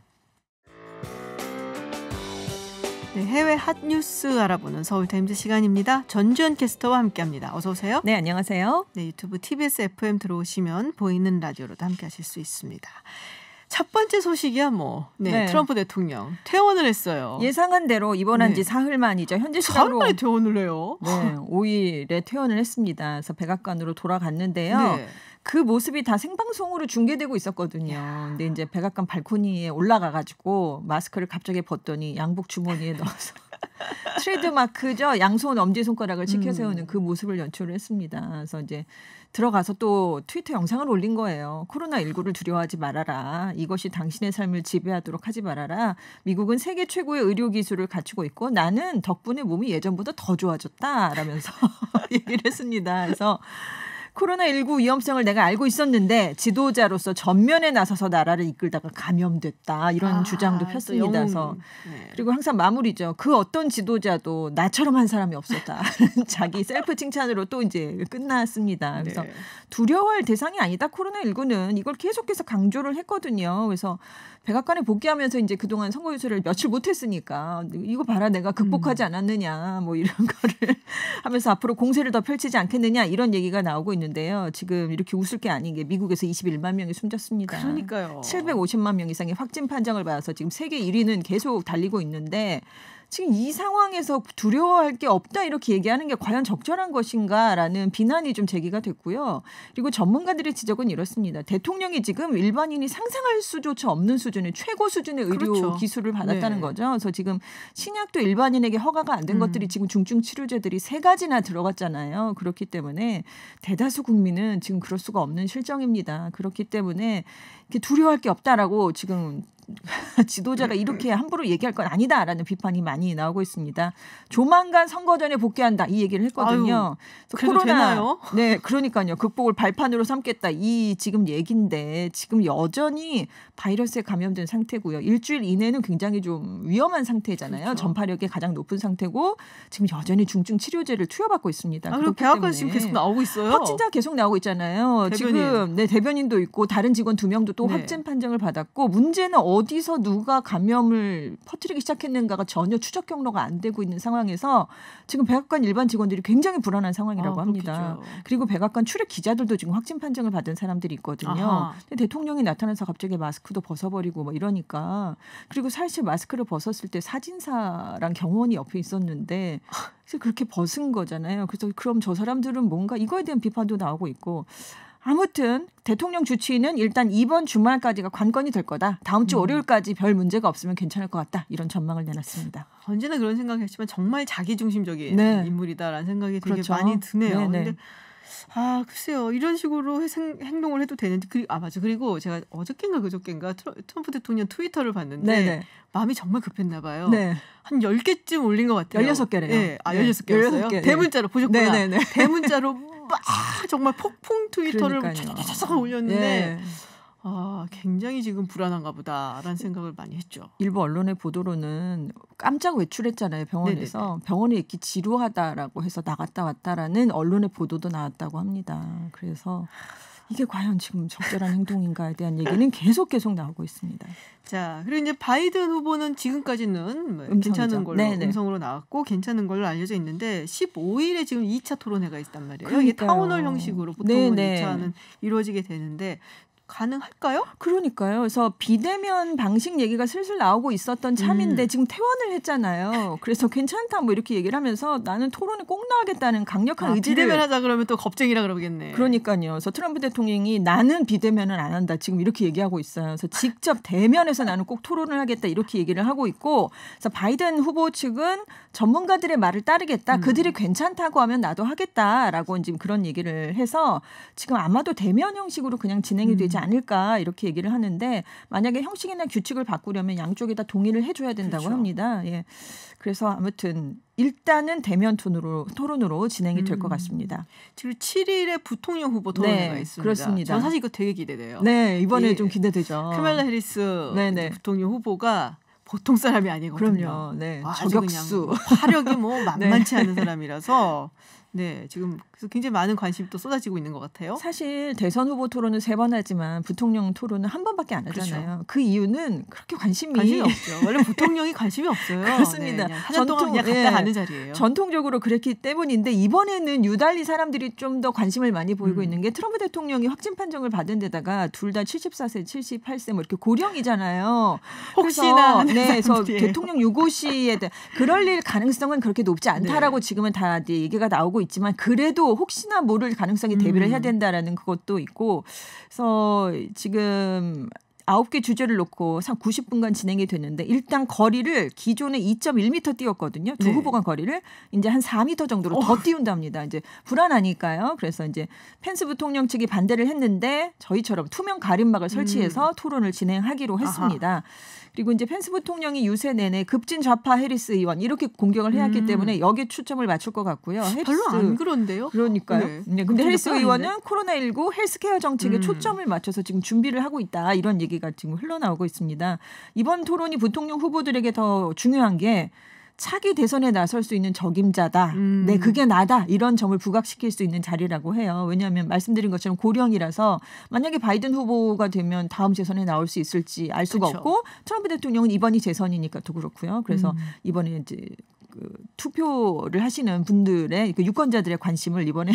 Speaker 1: 네, 해외 핫뉴스 알아보는 서울타임즈 시간입니다. 전주현 캐스터와 함께합니다. 어서 오세요.
Speaker 4: 네, 안녕하세요.
Speaker 1: 네, 유튜브 TBS FM 들어오시면 보이는 라디오로도 함께하실 수 있습니다. 첫 번째 소식이야 트럼프 대통령 퇴원을 했어요.
Speaker 4: 예상한 대로 입원한 지 사흘 만이죠. 현지 시간으로
Speaker 1: 사흘 만에 퇴원을 해요.
Speaker 4: 네, 5일에 퇴원을 했습니다. 그래서 백악관으로 돌아갔는데요.
Speaker 1: 네.
Speaker 4: 그 모습이 다 생방송으로 중계되고 있었거든요. 근데 이제 백악관 발코니에 올라가가지고 마스크를 갑자기 벗더니 양복 주머니에 넣어서 트레이드마크죠. 양손 엄지손가락을 치켜 세우는 그 모습을 연출을 했습니다. 그래서 이제 들어가서 또 트위터 영상을 올린 거예요. 코로나19를 두려워하지 말아라. 이것이 당신의 삶을 지배하도록 하지 말아라. 미국은 세계 최고의 의료 기술을 갖추고 있고 나는 덕분에 몸이 예전보다 더 좋아졌다라면서 얘기를 했습니다. 그래서 코로나19 위험성을 내가 알고 있었는데 지도자로서 전면에 나서서 나라를 이끌다가 감염됐다. 이런 주장도 폈습니다. 그래서 그리고 항상 마무리죠. 그 어떤 지도자도 나처럼 한 사람이 없었다. 자기 셀프 칭찬으로 또 이제 끝났습니다. 그래서 두려워할 대상이 아니다. 코로나19는 이걸 계속해서 강조를 했거든요. 그래서 백악관에 복귀하면서 이제 그동안 선거 유세를 며칠 못했으니까 이거 봐라 내가 극복하지 않았느냐 뭐 이런 거를 하면서 앞으로 공세를 더 펼치지 않겠느냐 이런 얘기가 나오고 있는데요. 지금 이렇게 웃을 게 아닌 게 미국에서 21만 명이 숨졌습니다.
Speaker 1: 그러니까요.
Speaker 4: 750만 명 이상의 확진 판정을 받아서 지금 세계 1위는 계속 달리고 있는데 지금 이 상황에서 두려워할 게 없다 이렇게 얘기하는 게 과연 적절한 것인가라는 비난이 좀 제기가 됐고요. 그리고 전문가들의 지적은 이렇습니다. 대통령이 지금 일반인이 상상할 수조차 없는 수준의 최고 수준의 의료 기술을 받았다는 거죠. 그래서 지금 신약도 일반인에게 허가가 안 된 것들이 지금 중증 치료제들이 3가지나 들어갔잖아요. 그렇기 때문에 대다수 국민은 지금 그럴 수가 없는 실정입니다. 그렇기 때문에 이렇게 두려워할 게 없다라고 지금 지도자가 이렇게 함부로 얘기할 건 아니다라는 비판이 많이 나오고 있습니다. 조만간 선거 전에 복귀한다 이 얘기를 했거든요.
Speaker 1: 그래도 되나요?
Speaker 4: 네, 그러니까요. 극복을 발판으로 삼겠다 이 지금 얘기인데 지금 여전히 바이러스에 감염된 상태고요. 일주일 이내는 굉장히 좀 위험한 상태잖아요.
Speaker 1: 그렇죠.
Speaker 4: 전파력이 가장 높은 상태고 지금 여전히 중증 치료제를 투여받고 있습니다.
Speaker 1: 그리고 백악관 지금 계속 나오고 있어요.
Speaker 4: 확진자 계속 나오고 있잖아요.
Speaker 1: 대변인.
Speaker 4: 지금 대변인도 있고 다른 직원 2명도 또 확진 판정을 받았고 문제는 어디서 누가 감염을 퍼뜨리기 시작했는가가 전혀 추적 경로가 안 되고 있는 상황에서 지금 백악관 일반 직원들이 굉장히 불안한 상황이라고 합니다.
Speaker 1: 그렇겠죠.
Speaker 4: 그리고 백악관 출입 기자들도 지금 확진 판정을 받은 사람들이 있거든요. 근데 대통령이 나타나서 갑자기 마스크도 벗어버리고 뭐 이러니까 그리고 사실 마스크를 벗었을 때 사진사랑 경호원이 옆에 있었는데 그래서 그렇게 벗은 거잖아요. 그래서 그럼 저 사람들은 뭔가 이거에 대한 비판도 나오고 있고 아무튼 대통령 주치의는 일단 이번 주말까지가 관건이 될 거다. 다음 주 월요일까지 별 문제가 없으면 괜찮을 것 같다. 이런 전망을 내놨습니다.
Speaker 1: 언제나 그런 생각했지만 정말 자기중심적인
Speaker 4: 네.
Speaker 1: 인물이다라는 생각이 되게
Speaker 4: 그렇죠.
Speaker 1: 많이 드네요.
Speaker 4: 네네.
Speaker 1: 근데 글쎄요. 이런 식으로 행동을 해도 되는지. 맞아. 그리고 제가 어저께인가 그저께인가 트럼프 대통령 트위터를 봤는데
Speaker 4: 네네.
Speaker 1: 마음이 정말 급했나 봐요.
Speaker 4: 네.
Speaker 1: 한 10개쯤 올린 것 같아요.
Speaker 4: 16개래요.
Speaker 1: 네. 16개였어요.
Speaker 4: 16개.
Speaker 1: 대문자로 보셨구나.
Speaker 4: 네네네.
Speaker 1: 대문자로 막 정말 폭풍 트위터를 쫙쫙 올렸는데
Speaker 4: 네.
Speaker 1: 굉장히 지금 불안한가 보다라는 생각을 많이 했죠.
Speaker 4: 일부 언론의 보도로는 깜짝 외출했잖아요. 병원에서.
Speaker 1: 네네네.
Speaker 4: 병원에 있기 지루하다라고 해서 나갔다 왔다라는 언론의 보도도 나왔다고 합니다. 그래서 이게 과연 지금 적절한 행동인가에 대한 얘기는 계속 나오고 있습니다.
Speaker 1: 자, 그리고 이제 바이든 후보는 지금까지는
Speaker 4: 음성이죠.
Speaker 1: 괜찮은 걸로
Speaker 4: 네네.
Speaker 1: 음성으로 나왔고 괜찮은 걸로 알려져 있는데 15일에 지금 2차 토론회가 있단 말이에요.
Speaker 4: 그러니까요.
Speaker 1: 이게 타운홀 형식으로 보통은
Speaker 4: 네네.
Speaker 1: 2차는 이루어지게 되는데 가능할까요?
Speaker 4: 그러니까요. 그래서 비대면 방식 얘기가 슬슬 나오고 있었던 참인데 지금 퇴원을 했잖아요. 그래서 괜찮다 뭐 이렇게 얘기를 하면서 나는 토론에 꼭 나가겠다는 강력한 의지를.
Speaker 1: 비대면 하자 그러면 또 겁쟁이라 그러겠네.
Speaker 4: 그러니까요. 그래서 트럼프 대통령이 나는 비대면은 안 한다. 지금 이렇게 얘기하고 있어요. 그래서 직접 대면에서 나는 꼭 토론을 하겠다. 이렇게 얘기를 하고 있고 그래서 바이든 후보 측은 전문가들의 말을 따르겠다. 그들이 괜찮다고 하면 나도 하겠다라고 지금 그런 얘기를 해서 지금 아마도 대면 형식으로 그냥 진행이 되지 않을까 이렇게 얘기를 하는데 만약에 형식이나 규칙을 바꾸려면 양쪽이 다 동의를 해줘야 된다고
Speaker 1: 그렇죠.
Speaker 4: 합니다. 예. 그래서 아무튼 일단은 대면 토론으로 진행이 될 것 같습니다.
Speaker 1: 지금 7일에 부통령 후보 토론회가
Speaker 4: 네,
Speaker 1: 있습니다.
Speaker 4: 그렇습니다.
Speaker 1: 저는 사실 이거 되게 기대돼요.
Speaker 4: 네, 이번에
Speaker 1: 예.
Speaker 4: 좀 기대되죠.
Speaker 1: 카말라 해리스
Speaker 4: 네네.
Speaker 1: 부통령 후보가 보통 사람이 아니거든요.
Speaker 4: 그럼요. 네.
Speaker 1: 아주
Speaker 4: 저격수.
Speaker 1: 그냥 화력이 뭐 만만치 않은 사람이라서 네, 지금 그래서 굉장히 많은 관심이 또 쏟아지고 있는 것 같아요.
Speaker 4: 사실 대선 후보 토론은 3번 하지만 부통령 토론은 한 번밖에 안 하잖아요.
Speaker 1: 그렇죠.
Speaker 4: 그 이유는 그렇게 관심이
Speaker 1: 없죠. 원래 부통령이 관심이 없어요.
Speaker 4: 그렇습니다.
Speaker 1: 네, 한 년 동안 그냥 갔다 가는 자리예요.
Speaker 4: 전통적으로 그랬기 때문인데 이번에는 유달리 사람들이 좀 더 관심을 많이 보이고 있는 게 트럼프 대통령이 확진 판정을 받은 데다가 둘 다 74세, 78세 뭐 이렇게 고령이잖아요.
Speaker 1: 혹시나
Speaker 4: 그래서 대통령 유고시에 대한 그럴 일 가능성은 그렇게 높지 않다라고
Speaker 1: 네.
Speaker 4: 지금은 다 얘기가 나오고 있지만 그래도 혹시나 모를 가능성이 대비를 해야 된다라는 그것도 있고 그래서 지금 9개 주제를 놓고 90분간 진행이 됐는데 일단 거리를 기존에 2.1m 뛰었거든요. 두
Speaker 1: 네.
Speaker 4: 후보 간 거리를 이제 한 4m 정도로 더 띄운답니다. 이제 불안하니까요. 그래서 이제 펜스 부통령 측이 반대를 했는데 저희처럼 투명 가림막을 설치해서 토론을 진행하기로 했습니다. 그리고 이제 펜스 부통령이 유세 내내 급진 좌파 해리스 의원 이렇게 공격을 해왔기 때문에 여기에 초점을 맞출 것 같고요.
Speaker 1: 별로 안 그런데요?
Speaker 4: 그러니까요.
Speaker 1: 네.
Speaker 4: 근데 해리스 의원은 코로나19 헬스케어 정책에 초점을 맞춰서 지금 준비를 하고 있다. 이런 얘기가 지금 흘러나오고 있습니다. 이번 토론이 부통령 후보들에게 더 중요한 게 차기 대선에 나설 수 있는 적임자다. 네, 그게 나다. 이런 점을 부각시킬 수 있는 자리라고 해요. 왜냐하면 말씀드린 것처럼 고령이라서 만약에 바이든 후보가 되면 다음 재선에 나올 수 있을지 알 수가
Speaker 1: 그쵸.
Speaker 4: 없고 트럼프 대통령은 이번이 재선이니까 또 그렇고요. 그래서 이번에 이제 투표를 하시는 분들의 유권자들의 관심을 이번에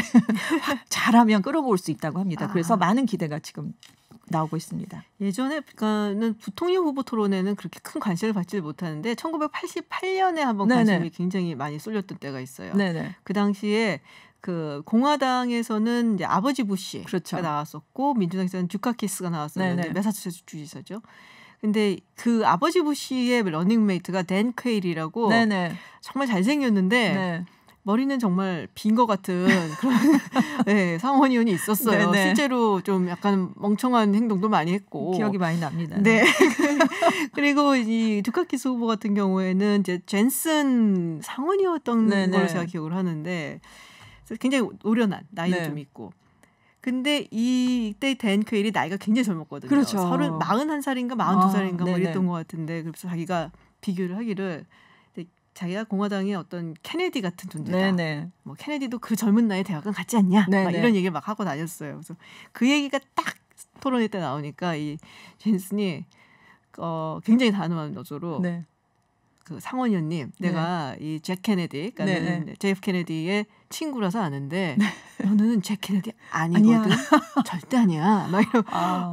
Speaker 4: 잘하면 끌어모을 수 있다고 합니다. 그래서 많은 기대가 지금 나오고 있습니다.
Speaker 1: 예전에는 부통령 후보 토론에는 그렇게 큰 관심을 받지 못하는데 1988년에 한번
Speaker 4: 네네.
Speaker 1: 관심이 굉장히 많이 쏠렸던 때가 있어요.
Speaker 4: 네네.
Speaker 1: 그 당시에 그 공화당에서는 이제 아버지 부시가
Speaker 4: 그렇죠.
Speaker 1: 나왔었고 민주당에서는 듀카키스가 나왔었는데
Speaker 4: 네네.
Speaker 1: 매사추세츠 주지사죠. 근데 그 아버지 부시의 러닝메이트가 댄 퀘일이라고
Speaker 4: 네네.
Speaker 1: 정말 잘생겼는데
Speaker 4: 네.
Speaker 1: 머리는 정말 빈 것 같은 그런 네, 상원 의원이 있었어요.
Speaker 4: 네네.
Speaker 1: 실제로 좀 약간 멍청한 행동도 많이 했고
Speaker 4: 기억이 많이 납니다.
Speaker 1: 네. 그리고 이 두카키스 후보 같은 경우에는 이제 젠슨 상원이었던
Speaker 4: 네네.
Speaker 1: 걸로 제가 기억을 하는데 굉장히 노련한 나이도
Speaker 4: 네.
Speaker 1: 좀 있고. 근데 이때 댄 퀘일이 나이가 굉장히 젊었거든요.
Speaker 4: 그렇죠.
Speaker 1: 41살인가 42살인가 뭐
Speaker 4: 네네.
Speaker 1: 이랬던 것 같은데 그래서 자기가 비교를 하기를 자기가 공화당의 어떤 케네디 같은 존재다.
Speaker 4: 네네.
Speaker 1: 뭐 케네디도 그 젊은 나이에 대학은 갔지 않냐?
Speaker 4: 네네.
Speaker 1: 막 이런 얘기를 막 하고 다녔어요. 그래서 그 얘기가 딱 토론회 때 나오니까 이 젠슨이 굉장히 단호한 어조로
Speaker 4: 네.
Speaker 1: 그 상원 의원님, 내가 이 잭 케네디, 그러니까 JF 케네디의 친구라서 아는데 너는 잭 케네디 아니거든, 절대 아니야. 막 이런.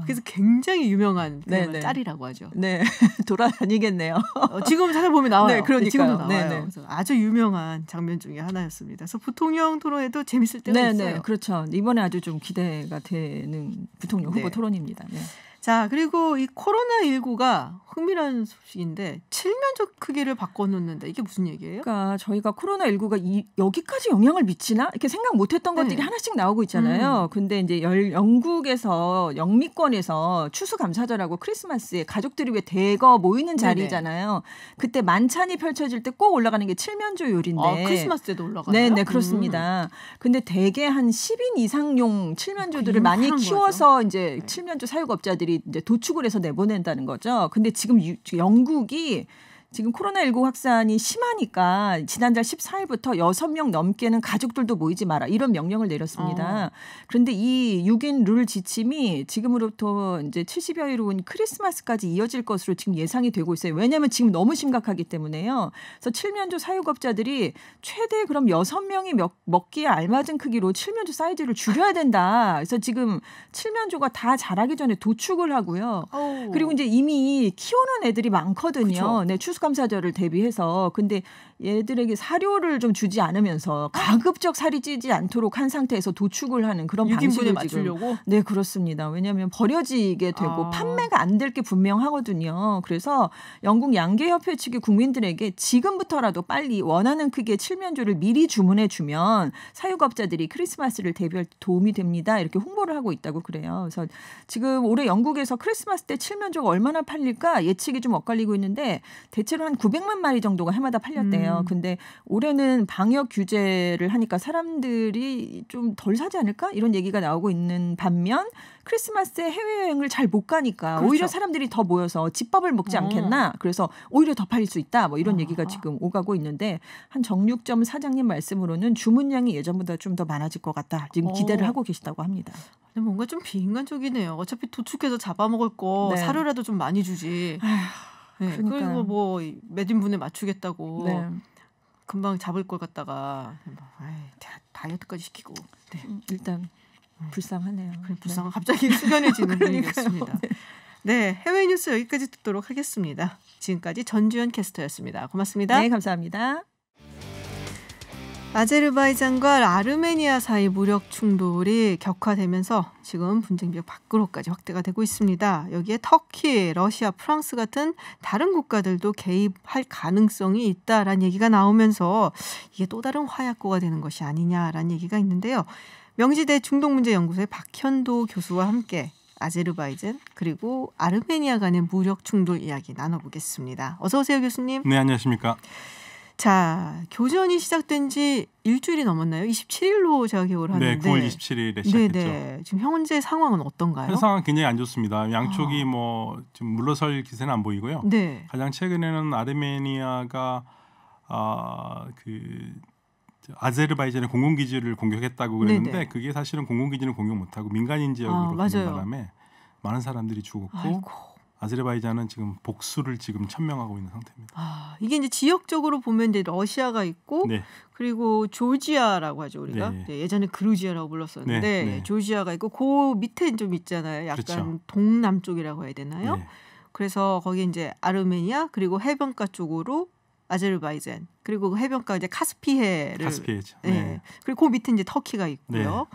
Speaker 1: 그래서 굉장히 유명한 그 짤이라고 하죠.
Speaker 4: 네, 돌아다니겠네요.
Speaker 1: 지금 찾아보면 나와요.
Speaker 4: 네, 그러니까요.
Speaker 1: 지금도 나와요.
Speaker 4: 네네.
Speaker 1: 그래서 아주 유명한 장면 중에 하나였습니다. 그래서 부통령 토론회도 재밌을 때가 있어요.
Speaker 4: 네, 그렇죠. 이번에 아주 좀 기대가 되는 부통령 후보 토론입니다. 네.
Speaker 1: 자, 그리고 이 코로나19가 흥미로운 소식인데 7면적 크기를 바꿔놓는다. 이게 무슨 얘기예요?
Speaker 4: 그러니까 저희가 코로나19가 여기까지 영향을 미치나? 이렇게 생각 못했던 것들이 하나씩 나오고 있잖아요. 근데 이제 영국에서 영미권에서 추수감사절하고 크리스마스에 가족들이 왜 대거 모이는 자리잖아요. 그때 만찬이 펼쳐질 때 꼭 올라가는 게 칠면조율인데.
Speaker 1: 크리스마스 때도 올라가나요?
Speaker 4: 네, 그렇습니다. 근데 대개 한 10인 이상용 칠면조들을 많이 키워서 거죠. 이제 칠면조 사육업자들이 이제 도축을 해서 내보낸다는 거죠. 근데 지금 영국이 지금 코로나19 확산이 심하니까 지난달 14일부터 6명 넘게는 가족들도 모이지 마라 이런 명령을 내렸습니다. 그런데 이 6인 룰 지침이 지금으로부터 이제 70여일 후인 크리스마스까지 이어질 것으로 지금 예상이 되고 있어요. 왜냐하면 지금 너무 심각하기 때문에요. 그래서 칠면조 사육업자들이 최대 그럼 6명이 먹기에 알맞은 크기로 칠면조 사이즈를 줄여야 된다. 그래서 지금 칠면조가 다 자라기 전에 도축을 하고요. 그리고 이제 이미 키우는 애들이 많거든요. 네, 추수감사절을 대비해서. 근데 얘들에게 사료를 좀 주지 않으면서 가급적 살이 찌지 않도록 한 상태에서 도축을 하는 그런 방식을
Speaker 1: 맞추려고?
Speaker 4: 네, 그렇습니다. 왜냐하면 버려지게 되고 판매가 안 될 게 분명하거든요. 그래서 영국 양계협회 측이 국민들에게 지금부터라도 빨리 원하는 크기의 칠면조를 미리 주문해 주면 사육업자들이 크리스마스를 대비할 때 도움이 됩니다. 이렇게 홍보를 하고 있다고 그래요. 그래서 지금 올해 영국에서 크리스마스 때 칠면조가 얼마나 팔릴까 예측이 좀 엇갈리고 있는데 대체로 한 900만 마리 정도가 해마다 팔렸대요. 근데 올해는 방역 규제를 하니까 사람들이 좀 덜 사지 않을까? 이런 얘기가 나오고 있는 반면 크리스마스에 해외여행을 잘 못 가니까 오히려 사람들이 더 모여서 집밥을 먹지 않겠나? 그래서 오히려 더 팔릴 수 있다. 뭐 이런 얘기가 지금 오가고 있는데 한 정육점 사장님 말씀으로는 주문량이 예전보다 좀 더 많아질 것 같다. 지금 기대를 하고 계시다고 합니다.
Speaker 1: 근데 뭔가 좀 비인간적이네요. 어차피 도축해서 잡아먹을 거 사료라도 좀 많이 주지. 네, 그리고 뭐 몇 인분에 맞추겠다고 금방 잡을 걸 갖다가 다이어트까지 시키고. 네.
Speaker 4: 일단 불쌍하네요.
Speaker 1: 불쌍한 갑자기 숙연해지는 분위기였습니다. 네, 해외 뉴스 여기까지 듣도록 하겠습니다. 지금까지 전주현 캐스터였습니다. 고맙습니다.
Speaker 4: 네, 감사합니다.
Speaker 1: 아제르바이잔과 아르메니아 사이 무력 충돌이 격화되면서 지금 분쟁 지역 밖으로까지 확대가 되고 있습니다. 여기에 터키, 러시아, 프랑스 같은 다른 국가들도 개입할 가능성이 있다라는 얘기가 나오면서 이게 또 다른 화약고가 되는 것이 아니냐라는 얘기가 있는데요. 명지대 중동문제연구소의 박현도 교수와 함께 아제르바이잔 그리고 아르메니아 간의 무력 충돌 이야기 나눠보겠습니다. 어서 오세요, 교수님.
Speaker 5: 네, 안녕하십니까.
Speaker 1: 자, 교전이 시작된 지 일주일이 넘었나요? 27일로 제가 기억을 하는데.
Speaker 5: 네, 9월 27일에 시작했죠.
Speaker 1: 네네. 지금 현재 상황은 어떤가요?
Speaker 5: 현 상황은 굉장히 안 좋습니다. 양쪽이 뭐 지금 물러설 기세는 안 보이고요.
Speaker 1: 네.
Speaker 5: 가장 최근에는 아르메니아가 아제르바이잔의 공군기지를 공격했다고 그랬는데
Speaker 1: 네네.
Speaker 5: 그게 사실은 공군기지는 공격 못하고 민간인 지역으로 가는 바람에 많은 사람들이 죽었고
Speaker 1: 아이고.
Speaker 5: 아제르바이잔은 지금 복수를 지금 천명하고 있는 상태입니다.
Speaker 1: 이게 이제 지역적으로 보면 이제 러시아가 있고 그리고 조지아라고 하죠 우리가. 네, 예전에 그루지아라고 불렀었는데 조지아가 있고 그 밑에 좀 있잖아요. 약간
Speaker 5: 그렇죠.
Speaker 1: 동남쪽이라고 해야 되나요? 그래서 거기 이제 아르메니아 그리고 해변가 쪽으로 아제르바이잔 그리고 해변가 이제 카스피해죠.
Speaker 5: 네.
Speaker 1: 그리고 그 밑에 이제 터키가 있고요.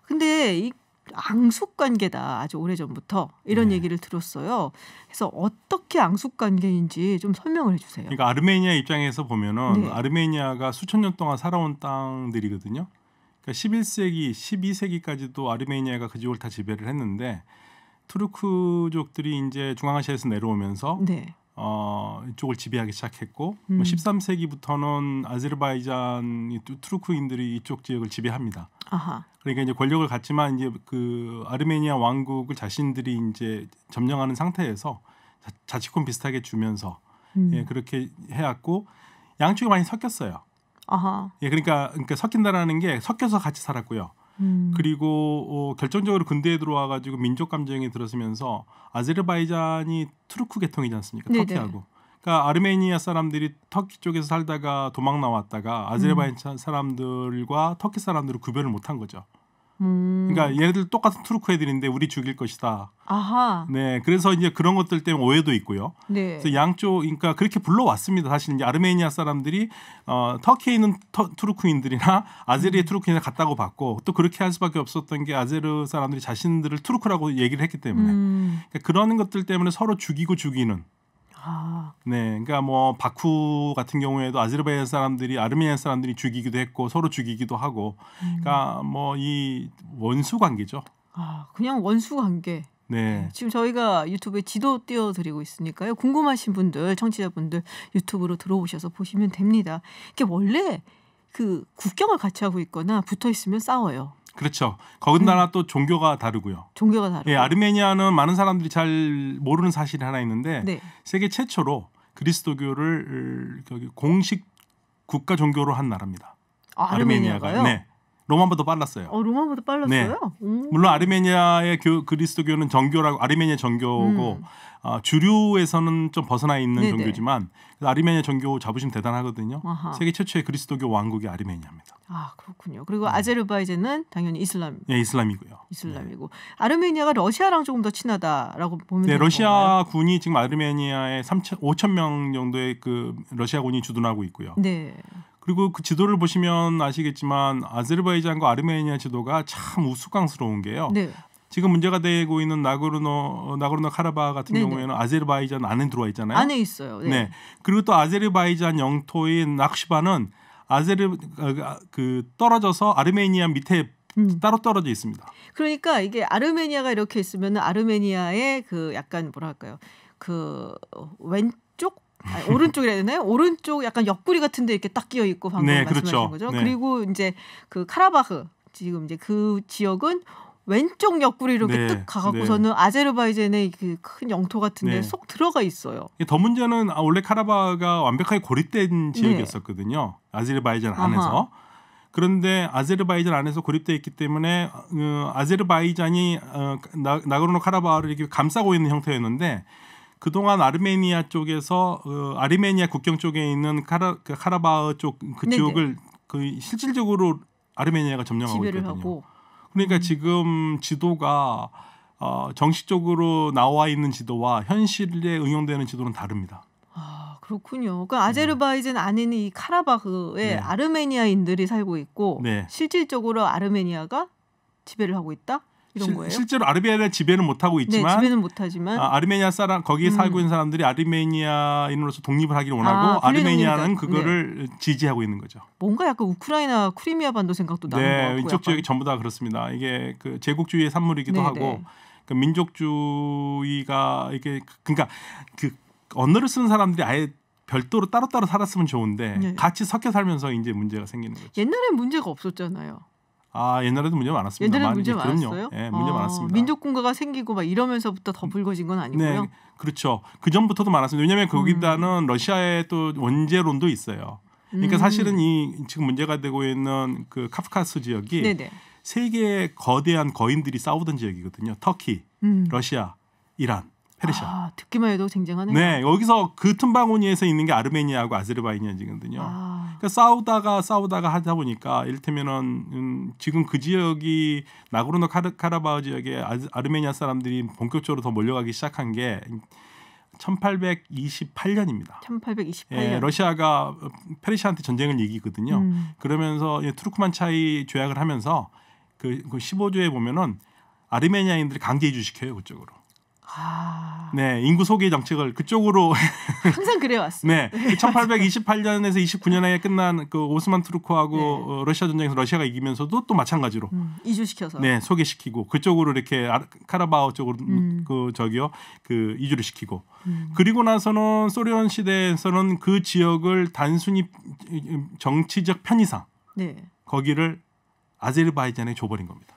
Speaker 1: 근데 이 앙숙 관계다. 아주 오래전부터 이런 얘기를 들었어요. 그래서 어떻게 앙숙 관계인지 좀 설명을 해주세요.
Speaker 5: 그러니까 아르메니아 입장에서 보면은
Speaker 1: 네.
Speaker 5: 아르메니아가 수천 년 동안 살아온 땅들이거든요. 그러니까 11세기, 12세기까지도 아르메니아가 그 지역을 다 지배를 했는데 투르크족들이 이제 중앙아시아에서 내려오면서
Speaker 1: 네.
Speaker 5: 이쪽을 지배하기 시작했고 13세기부터는 아제르바이잔이 투르크인들이 이쪽 지역을 지배합니다.
Speaker 1: 아하.
Speaker 5: 그러니까 이제 권력을 갖지만 이제 그 아르메니아 왕국을 자신들이 이제 점령하는 상태에서 자치권 비슷하게 주면서 예, 그렇게 해왔고 양쪽이 많이 섞였어요.
Speaker 1: 아하.
Speaker 5: 예, 그러니까 섞인다라는 게 섞여서 같이 살았고요. 그리고 결정적으로 근대에 들어와 가지고 민족 감정이 들어서면서 아제르바이잔이 투르크 계통이지 않습니까?
Speaker 1: 네네.
Speaker 5: 터키하고. 그러니까 아르메니아 사람들이 터키 쪽에서 살다가 도망 나왔다가 아제르바이잔 사람들과 터키 사람들을 구별을 못한 거죠. 그러니까 얘네들 똑같은 투르크 애들인데 우리 죽일 것이다.
Speaker 1: 아하.
Speaker 5: 네, 그래서 이제 그런 것들 때문에 오해도 있고요.
Speaker 1: 네.
Speaker 5: 그래서 양쪽, 그러니까 그렇게 불러왔습니다. 사실 이제 아르메니아 사람들이 터키에 있는 투르크인들이나 아제르의 투르크인을 같다고 봤고 또 그렇게 할 수밖에 없었던 게 아제르 사람들이 자신들을 투르크라고 얘기를 했기 때문에 그러니까 그런 것들 때문에 서로 죽이고 죽이는.
Speaker 1: 아.
Speaker 5: 네, 그러니까 뭐 바쿠 같은 경우에도 아제르바이잔 사람들이 아르메니아 사람들이 죽이기도 했고 서로 죽이기도 하고, 그러니까 뭐 이 원수 관계죠.
Speaker 1: 아, 그냥 원수 관계.
Speaker 5: 네.
Speaker 1: 지금 저희가 유튜브에 지도 띄워드리고 있으니까요. 궁금하신 분들, 청취자분들 유튜브로 들어오셔서 보시면 됩니다. 이게 원래 그 국경을 같이 하고 있거나 붙어 있으면 싸워요.
Speaker 5: 그렇죠. 거기다가 또 종교가 다르고요.
Speaker 1: 종교가 다르고.
Speaker 5: 예, 아르메니아는 많은 사람들이 잘 모르는 사실이 하나 있는데
Speaker 1: 네.
Speaker 5: 세계 최초로 그리스도교를 공식 국가 종교로 한 나라입니다.
Speaker 1: 아, 아르메니아가요?
Speaker 5: 네. 로마보다 빨랐어요.
Speaker 1: 로마보다 빨랐어요?
Speaker 5: 네. 물론 아르메니아의 그리스도교는 정교라고 아르메니아 정교고 주류에서는 좀 벗어나 있는
Speaker 1: 네네.
Speaker 5: 종교지만 아르메니아 정교 자부심 대단하거든요.
Speaker 1: 아하.
Speaker 5: 세계 최초의 그리스도교 왕국이 아르메니아입니다.
Speaker 1: 아, 그렇군요. 그리고 아제르바이잔은 당연히 이슬람.
Speaker 5: 예, 이슬람이고요.
Speaker 1: 이슬람이고 아르메니아가 러시아랑 조금 더 친하다라고 보면
Speaker 5: 네,
Speaker 1: 되는
Speaker 5: 러시아
Speaker 1: 건가요?
Speaker 5: 군이 지금 아르메니아에 5천 명 정도의 그 러시아 군이 주둔하고 있고요.
Speaker 1: 네.
Speaker 5: 그리고 그 지도를 보시면 아시겠지만 아제르바이잔과 아르메니아 지도가 참 우스꽝스러운 게요.
Speaker 1: 네.
Speaker 5: 지금 문제가 되고 있는 나고르노 카라바흐 같은
Speaker 1: 네네.
Speaker 5: 경우에는 아제르바이잔 안에 들어와 있잖아요.
Speaker 1: 안에 있어요. 네.
Speaker 5: 네. 그리고 또 아제르바이잔 영토인 낙시바는 떨어져서 아르메니아 밑에 따로 떨어져 있습니다.
Speaker 1: 그러니까 이게 아르메니아가 이렇게 있으면 아르메니아의 그 약간 뭐랄까요? 그 왼쪽 오른쪽이라 해야 되나요? 오른쪽 약간 옆구리 같은데 이렇게 딱 끼어 있고 방금
Speaker 5: 네,
Speaker 1: 말씀하신
Speaker 5: 그렇죠.
Speaker 1: 거죠.
Speaker 5: 네.
Speaker 1: 그리고 이제 그 카라바흐 지금 이제 그 지역은 왼쪽 옆구리로 이렇게
Speaker 5: 네,
Speaker 1: 뜩 가갖고서는 아제르바이잔의 그 큰 영토 같은데
Speaker 5: 네.
Speaker 1: 속 들어가 있어요.
Speaker 5: 더 문제는 원래 카라바흐가 완벽하게 고립된 지역이었었거든요. 아제르바이잔 안에서.
Speaker 1: 아하.
Speaker 5: 그런데 아제르바이잔 안에서 고립되어 있기 때문에 아제르바이잔이 나고르노 카라바흐를 이렇게 감싸고 있는 형태였는데 그동안 아르메니아 쪽에서 아르메니아 국경 쪽에 있는 카라바흐 쪽 그 지역을 실질적으로 아르메니아가 점령하고
Speaker 1: 지배를
Speaker 5: 있거든요.
Speaker 1: 하고.
Speaker 5: 그러니까 지금 지도가 정식적으로 나와 있는 지도와 현실에 응용되는 지도는 다릅니다.
Speaker 1: 아, 그렇군요. 그러니까 아제르바이잔 안에는 이 카라바흐에
Speaker 5: 네.
Speaker 1: 아르메니아인들이 살고 있고
Speaker 5: 네.
Speaker 1: 실질적으로 아르메니아가 지배를 하고 있다? 이런 거예요?
Speaker 5: 실제로 아르메니아 지배는 못하고
Speaker 1: 네,
Speaker 5: 있지만
Speaker 1: 지배는 못하지만
Speaker 5: 아르메니아 사람 거기에 살고 있는 사람들이 아르메니아인으로서 독립을 하기를 원하고 아르메니아는 그거를 지지하고 있는 거죠.
Speaker 1: 뭔가 약간 우크라이나 크리미아 반도 생각도 나는 것
Speaker 5: 네,
Speaker 1: 같고
Speaker 5: 이쪽
Speaker 1: 약간.
Speaker 5: 지역이 전부 다 그렇습니다. 이게 그 제국주의의 산물이기도
Speaker 1: 네네.
Speaker 5: 하고 그 민족주의가 이게 그러니까 그 언어를 쓰는 사람들이 아예 별도로 따로따로 살았으면 좋은데
Speaker 1: 네.
Speaker 5: 같이 섞여 살면서 이제 문제가 생기는 거죠.
Speaker 1: 옛날엔 문제가 없었잖아요.
Speaker 5: 옛날에도 문제 많았습니다.
Speaker 1: 옛날에 문제 많았어요?
Speaker 5: 네, 문제 많았습니다.
Speaker 1: 민족군가가 생기고 막 이러면서부터 더 불거진 건 아니고요.
Speaker 5: 네, 그렇죠. 그 전부터도 많았습니다. 왜냐하면 거기다는 러시아의 또 원죄론도 있어요. 그러니까 사실은 이 지금 문제가 되고 있는 그 카프카스 지역이
Speaker 1: 네네.
Speaker 5: 세 개의 거대한 거인들이 싸우던 지역이거든요. 터키, 러시아, 이란, 페르시아.
Speaker 1: 아, 듣기만 해도 쟁쟁하네요.
Speaker 5: 네, 여기서 그 틈바구니에서 있는 게 아르메니아하고 아제르바이잔이거든요. 그러니까 싸우다가 하다 보니까 이를테면은 지금 그 지역이 나고르노 카라바흐 지역에 아르메니아 사람들이 본격적으로 더 몰려가기 시작한 게 1828년입니다.
Speaker 1: 1828년.
Speaker 5: 예, 러시아가 페르시아한테 전쟁을 이기거든요. 그러면서 투르크만차이 조약을 하면서 그 15조에 보면은 아르메니아인들이 강제 이주시켜요 그쪽으로.
Speaker 1: 아,
Speaker 5: 네, 인구 소개 정책을 그쪽으로
Speaker 1: 항상 그래왔어요.
Speaker 5: 네, 1828년에서 29년에 끝난 그 오스만 투르크하고 러시아 전쟁에서 러시아가 이기면서도 또 마찬가지로
Speaker 1: 이주시켜서
Speaker 5: 네, 소개시키고 그쪽으로 이렇게 카라바오 쪽으로 그 이주를 시키고 그리고 나서는 소련 시대에서는 그 지역을 단순히 정치적 편의상
Speaker 1: 네.
Speaker 5: 거기를 아제르바이잔에 줘버린 겁니다.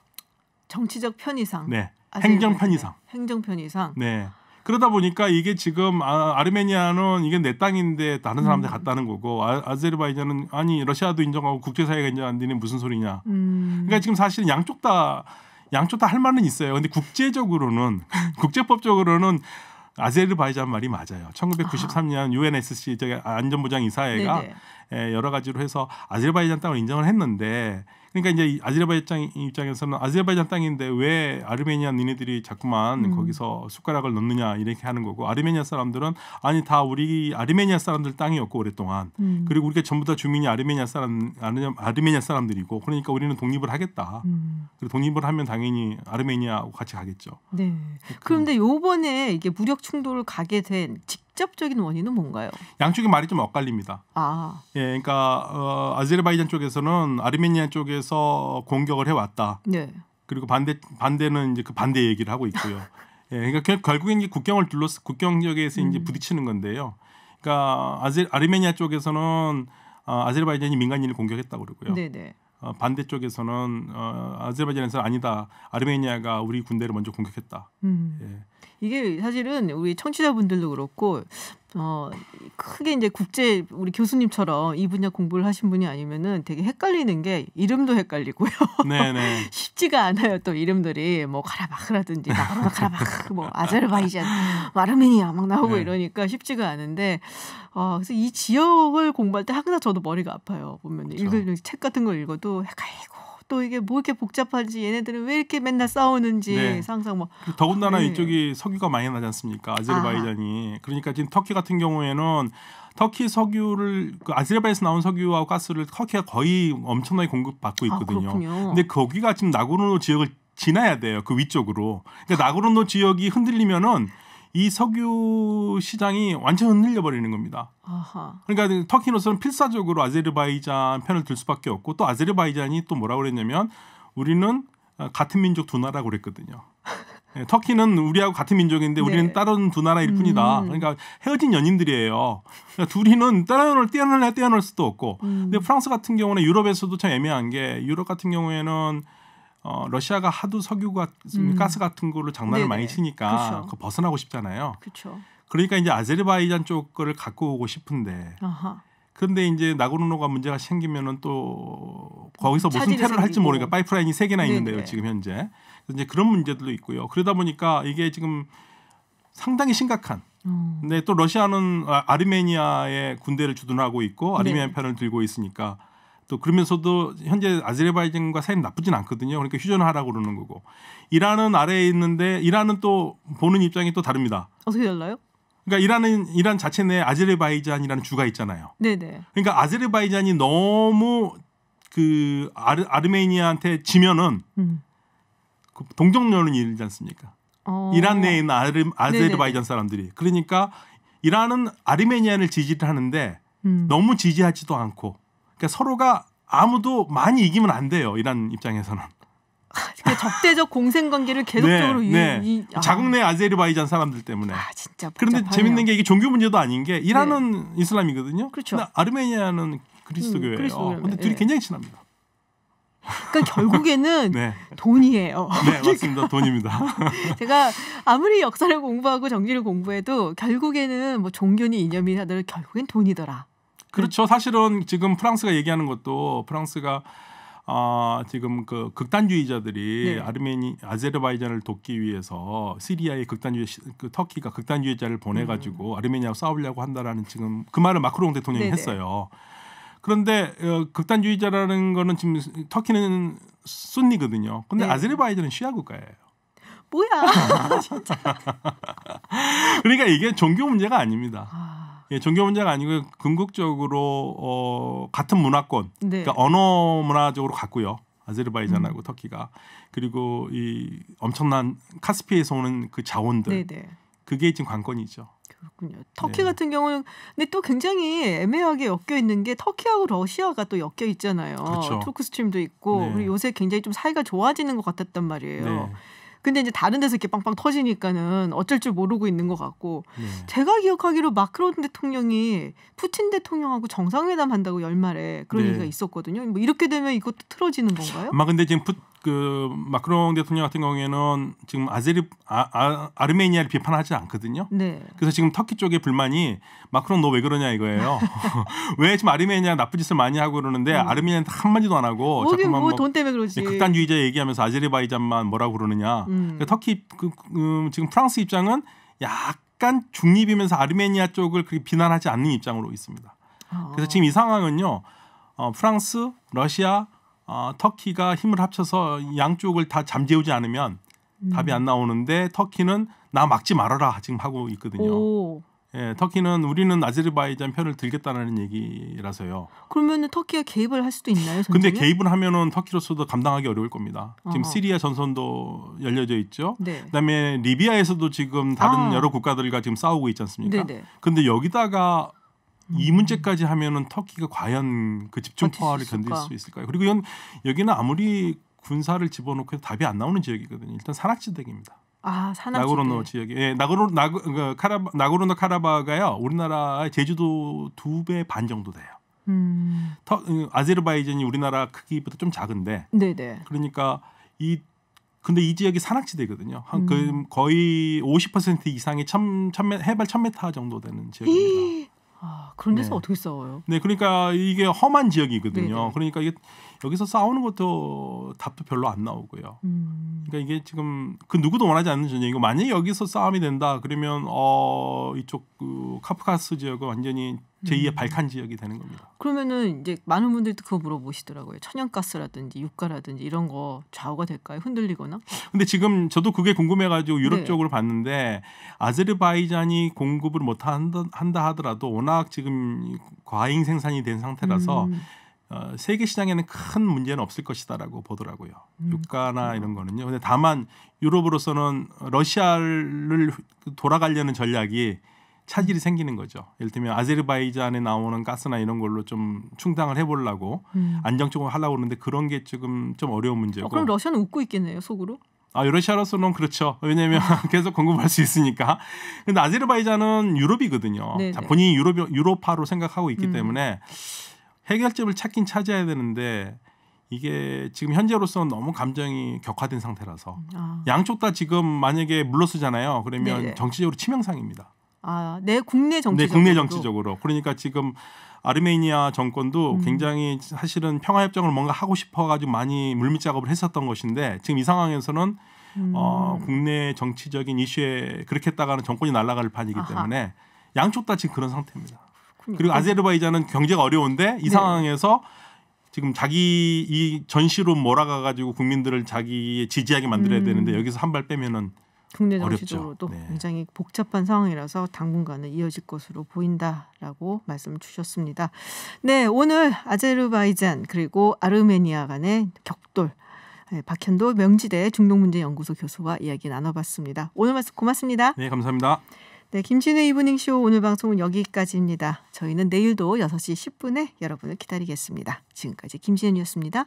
Speaker 1: 정치적 편의상.
Speaker 5: 네, 행정 편의상.
Speaker 1: 행정 편의상.
Speaker 5: 네. 그러다 보니까 이게 지금 아르메니아는 이게 내 땅인데 다른 사람들 갔다는 거고 아제르바이잔은 아니 러시아도 인정하고 국제사회가 인정 안 되니 무슨 소리냐. 그러니까 지금 사실은 양쪽 다 할 말은 있어요. 근데 국제적으로는 국제법적으로는 아제르바이잔 말이 맞아요. 1993년 UNSC 안전보장 이사회가 여러 가지로 해서 아제르바이잔 땅을 인정을 했는데 그러니까 이제 아제르바이잔 입장에서는 아제르바이잔 땅인데 왜 아르메니아 니네들이 자꾸만 거기서 숟가락을 넣느냐 이렇게 하는 거고 아르메니아 사람들은 아니 다 우리 아르메니아 사람들 땅이었고 오랫동안 그리고 우리가 전부 다 주민이 아르메니아 사람들이고 그러니까 우리는 독립을 하겠다. 그리고 독립을 하면 당연히 아르메니아하고 같이 가겠죠.
Speaker 1: 네. 그런데 요번에 이게 무력 충돌을 가게 된 직접적인 원인은 뭔가요? 양쪽의
Speaker 5: 말이 좀 엇갈립니다. 예, 그러니까 아제르바이잔 쪽에서는 아르메니아 쪽에서 공격을 해왔다.
Speaker 1: 네.
Speaker 5: 그리고 반대는 이제 그 반대 얘기를 하고 있고요. 예, 그러니까 결국엔 이제 국경을 둘러서 국경 지역에서 이제 부딪히는 건데요. 그러니까 아르메니아 쪽에서는 아제르바이잔이 민간인을 공격했다고 그러고요.
Speaker 1: 네네.
Speaker 5: 반대 쪽에서는 아제르바이잔에서 아니다. 아르메니아가 우리 군대를 먼저 공격했다. 예.
Speaker 1: 이게 사실은 우리 청취자분들도 그렇고 크게 이제 우리 교수님처럼 이 분야 공부를 하신 분이 아니면은 되게 헷갈리는 게 이름도 헷갈리고요.
Speaker 5: 네네.
Speaker 1: 쉽지가 않아요. 또 이름들이 뭐 카라바흐라든지 나고르노 카라바흐, 뭐 아제르바이잔, 아르메니아 막 나오고 이러니까 쉽지가 않은데 그래서 이 지역을 공부할 때 항상 저도 머리가 아파요. 보면 읽을 책 같은 걸 읽어도 헷갈리고. 또 이게 뭐 이렇게 복잡한지 얘네들은 왜 이렇게 맨날 싸우는지 항상 뭐
Speaker 5: 더군다나 이쪽이 석유가 많이 나지 않습니까? 아제르바이잔이. 그러니까 지금 터키 같은 경우에는 터키 석유를 아제르바이잔에서 나온 석유와 가스를 터키가 거의 엄청나게 공급받고 있거든요. 근데 거기가 지금 나고르노 지역을 지나야 돼요. 그 위쪽으로. 그러니까 나고르노 지역이 흔들리면은 이 석유 시장이 완전 흔들려 버리는 겁니다. 그러니까 터키로서는 필사적으로 아제르바이잔 편을 들 수밖에 없고 또 아제르바이잔이 또 뭐라고 그랬냐면 우리는 같은 민족 두 나라라고 그랬거든요. 터키는 우리하고 같은 민족인데 우리는 다른 두 나라일 뿐이다. 그러니까 헤어진 연인들이에요. 그러니까 둘이는 떼어낼 수도 없고. 근데 프랑스 같은 경우는 유럽에서도 참 애매한 게 유럽 같은 경우에는 러시아가 하도 석유가 가스 같은 거를 장난을 많이 치니까 그거 벗어나고 싶잖아요.
Speaker 1: 그렇죠.
Speaker 5: 그러니까 이제 아제르바이잔 쪽 거를 갖고 오고 싶은데 그런데 이제 나고르노가 문제가 생기면은 또 거기서 무슨 테러를 할지 모르니까 파이프라인이 3개나 있는데요. 지금 현재. 이제 그런 문제들도 있고요. 그러다 보니까 이게 지금 상당히 심각한. 근데 또 러시아는 아르메니아의 군대를 주둔하고 있고 아르메니아 편을 들고 있으니까 또 그러면서도 현재 아제르바이잔과 사이는 나쁘진 않거든요. 그러니까 휴전을 하라고 그러는 거고. 이란은 아래에 있는데 이란은 또 보는 입장이 또 다릅니다.
Speaker 1: 어떻게 달라요?
Speaker 5: 그러니까 이란 자체 내에 아제르바이잔이라는 주가 있잖아요.
Speaker 1: 네네.
Speaker 5: 그러니까 아제르바이잔이 너무 그 아르메니아한테 지면은 그 동정론이 일지 않습니까? 이란 내에 있는 아제르바이잔 사람들이. 그러니까 이란은 아르메니아를 지지를 하는데 너무 지지하지도 않고. 그러니까 서로가 아무도 많이 이기면 안 돼요. 이란 입장에서는.
Speaker 1: 적대적 공생 관계를 계속적으로
Speaker 5: 자국 내 아제르바이잔 사람들 때문에.
Speaker 1: 진짜
Speaker 5: 그런데 재밌는 게 이게 종교 문제도 아닌 게 이란은 이슬람이거든요.
Speaker 1: 그렇죠.
Speaker 5: 근데 아르메니아는 그리스도교예요. 그런데 둘이 굉장히 친합니다.
Speaker 1: 그러니까 결국에는 돈이에요.
Speaker 5: 네, 맞습니다. 돈입니다.
Speaker 1: 제가 아무리 역사를 공부하고 정치를 공부해도 결국에는 뭐 종교니 이념이 하더라도 결국엔 돈이더라.
Speaker 5: 그렇죠. 사실은 지금 프랑스가 얘기하는 것도 프랑스가 지금 그 극단주의자들이 아제르바이잔을 돕기 위해서 시리아의 터키가 극단주의자를 보내가지고 아르메니아와 싸우려고 한다라는 지금 그 말을 마크롱 대통령이 했어요. 그런데 극단주의자라는 거는 지금 터키는 순니거든요. 근데 아제르바이잔은 시아 국가예요.
Speaker 1: 뭐야? 진짜.
Speaker 5: 그러니까 이게 종교 문제가 아닙니다. 종교 문제가 아니고 궁극적으로 같은 문화권, 그러니까 언어 문화적으로 같고요. 아제르바이잔하고 터키가. 그리고 이 엄청난 카스피에서 오는 그 자원들.
Speaker 1: 네네.
Speaker 5: 그게 지금 관건이죠.
Speaker 1: 그렇군요. 터키
Speaker 5: 네.
Speaker 1: 같은 경우는 근데 또 굉장히 애매하게 엮여 있는 게 터키하고 러시아가 또 엮여 있잖아요.
Speaker 5: 그렇죠.
Speaker 1: 투르크 스트림도 있고
Speaker 5: 네.
Speaker 1: 그리고 요새 굉장히 좀 사이가 좋아지는 것 같았단 말이에요.
Speaker 5: 네.
Speaker 1: 근데 이제 다른 데서 이렇게 빵빵 터지니까는 어쩔 줄 모르고 있는 것 같고
Speaker 5: 네.
Speaker 1: 제가 기억하기로 마크론 대통령이 푸틴 대통령하고 정상회담 한다고 연말에 그런
Speaker 5: 네.
Speaker 1: 얘기가 있었거든요. 뭐 이렇게 되면 이것도 틀어지는 건가요?
Speaker 5: 아마 근데 지금 마크롱 대통령 같은 경우에는 지금 아르메니아를 비판하지 않거든요.
Speaker 1: 네.
Speaker 5: 그래서 지금 터키 쪽의 불만이 마크롱 너 왜 그러냐 이거예요. 왜 지금 아르메니아 나쁜 짓을 많이 하고 그러는데 아르메니아한테 한마디도 안 하고
Speaker 1: 거기
Speaker 5: 자꾸만
Speaker 1: 뭐 돈 때문에 그러지.
Speaker 5: 극단주의자 얘기하면서 아제르바이잔만 뭐라고 그러느냐. 그러니까 터키 지금 프랑스 입장은 약간 중립이면서 아르메니아 쪽을 그렇게 비난하지 않는 입장으로 있습니다. 그래서 지금 이 상황은요. 프랑스, 러시아, 터키가 힘을 합쳐서 양쪽을 다 잠재우지 않으면 답이 안 나오는데 터키는 나 막지 말아라 지금 하고 있거든요.
Speaker 1: 오.
Speaker 5: 예, 터키는 우리는 아제르바이잔 편을 들겠다는 얘기라서요.
Speaker 1: 그러면은 터키가 개입을 할 수도 있나요?
Speaker 5: 근데
Speaker 1: 전쟁에?
Speaker 5: 개입을 하면은 터키로서도 감당하기 어려울 겁니다. 지금
Speaker 1: 어허.
Speaker 5: 시리아 전선도 열려져 있죠.
Speaker 1: 네.
Speaker 5: 그다음에 리비아에서도 지금 다른 여러 국가들과 지금 싸우고 있지 않습니까?
Speaker 1: 네네.
Speaker 5: 근데 여기다가 이 문제까지 하면은 터키가 과연 그 집중
Speaker 1: 버틸 수
Speaker 5: 포화를
Speaker 1: 있을까?
Speaker 5: 견딜 수 있을까요? 그리고 여기는 아무리 군사를 집어넣고 해도 답이 안 나오는 지역이거든요. 일단 산악지대입니다.
Speaker 1: 아, 산악지대.
Speaker 5: 나고르노 지역이. 예, 나고르노 카라바흐가요. 우리나라의 제주도 2배 반 정도 돼요. 아제르바이잔이 우리나라 크기보다 좀 작은데.
Speaker 1: 네네.
Speaker 5: 그러니까 근데 이 지역이 산악지대거든요. 거의 50% 이상이 해발 1000m 정도 되는 지역입니다.
Speaker 1: 아, 그런 데서
Speaker 5: 네.
Speaker 1: 어떻게 싸워요?
Speaker 5: 네, 그러니까 이게 험한 지역이거든요.
Speaker 1: 네네.
Speaker 5: 그러니까 여기서 싸우는 것도 답도 별로 안 나오고요. 그러니까 이게 지금 그 누구도 원하지 않는 전쟁이고 만약에 여기서 싸움이 된다 그러면 이쪽 카프카스 지역은 완전히 제2의 발칸 지역이 되는 겁니다.
Speaker 1: 그러면은 이제 많은 분들이 그거 물어보시더라고요. 천연가스라든지 유가라든지 이런 거 좌우가 될까요? 흔들리거나?
Speaker 5: 근데 지금 저도 그게 궁금해가지고 유럽
Speaker 1: 네.
Speaker 5: 쪽으로 봤는데 아제르바이잔이 공급을 못 한다 하더라도 워낙 지금 과잉 생산이 된 상태라서 세계 시장에는 큰 문제는 없을 것이다라고 보더라고요. 유가나 이런 거는요. 근데 다만 유럽으로서는 러시아를 돌아가려는 전략이 차질이 생기는 거죠. 예를 들면 아제르바이잔에 나오는 가스나 이런 걸로 좀 충당을 해보려고 안정적으로 하려고 그러는데 그런 게 지금 좀 어려운 문제고.
Speaker 1: 그럼 러시아는 웃고 있겠네요, 속으로?
Speaker 5: 러시아로서는 그렇죠. 왜냐하면 계속 공급할 수 있으니까. 근데 아제르바이잔은 유럽이거든요.
Speaker 1: 네네.
Speaker 5: 본인이 유로파로 생각하고 있기 때문에 해결점을 찾긴 찾아야 되는데 이게 지금 현재로서는 너무 감정이 격화된 상태라서 양쪽 다 지금 만약에 물러서잖아요. 그러면
Speaker 1: 네네.
Speaker 5: 정치적으로 치명상입니다.
Speaker 1: 아, 내 국내 정치적으로.
Speaker 5: 네, 국내 정치적으로. 그러니까 지금 아르메니아 정권도 굉장히 사실은 평화협정을 뭔가 하고 싶어가지고 많이 물밑 작업을 했었던 것인데 지금 이 상황에서는 국내 정치적인 이슈에 그렇게 했다가는 정권이 날아갈 판이기 때문에 양쪽 다 지금 그런 상태입니다. 그리고 아제르바이잔은 경제가 어려운데 이 상황에서 지금 자기 이 전시로 몰아가가지고 국민들을 자기 지지하게 만들어야 되는데 여기서 한 발 빼면은
Speaker 1: 국내 정치적으로도
Speaker 5: 어렵죠. 네.
Speaker 1: 굉장히 복잡한 상황이라서 당분간은 이어질 것으로 보인다라고 말씀을 주셨습니다. 네, 오늘 아제르바이잔 그리고 아르메니아 간의 격돌 박현도 명지대 중동문제연구소 교수와 이야기 나눠봤습니다. 오늘 말씀 고맙습니다.
Speaker 5: 네, 감사합니다.
Speaker 1: 네, 김진우의 이브닝쇼 오늘 방송은 여기까지입니다. 저희는 내일도 6시 10분에 여러분을 기다리겠습니다. 지금까지 김진우였습니다.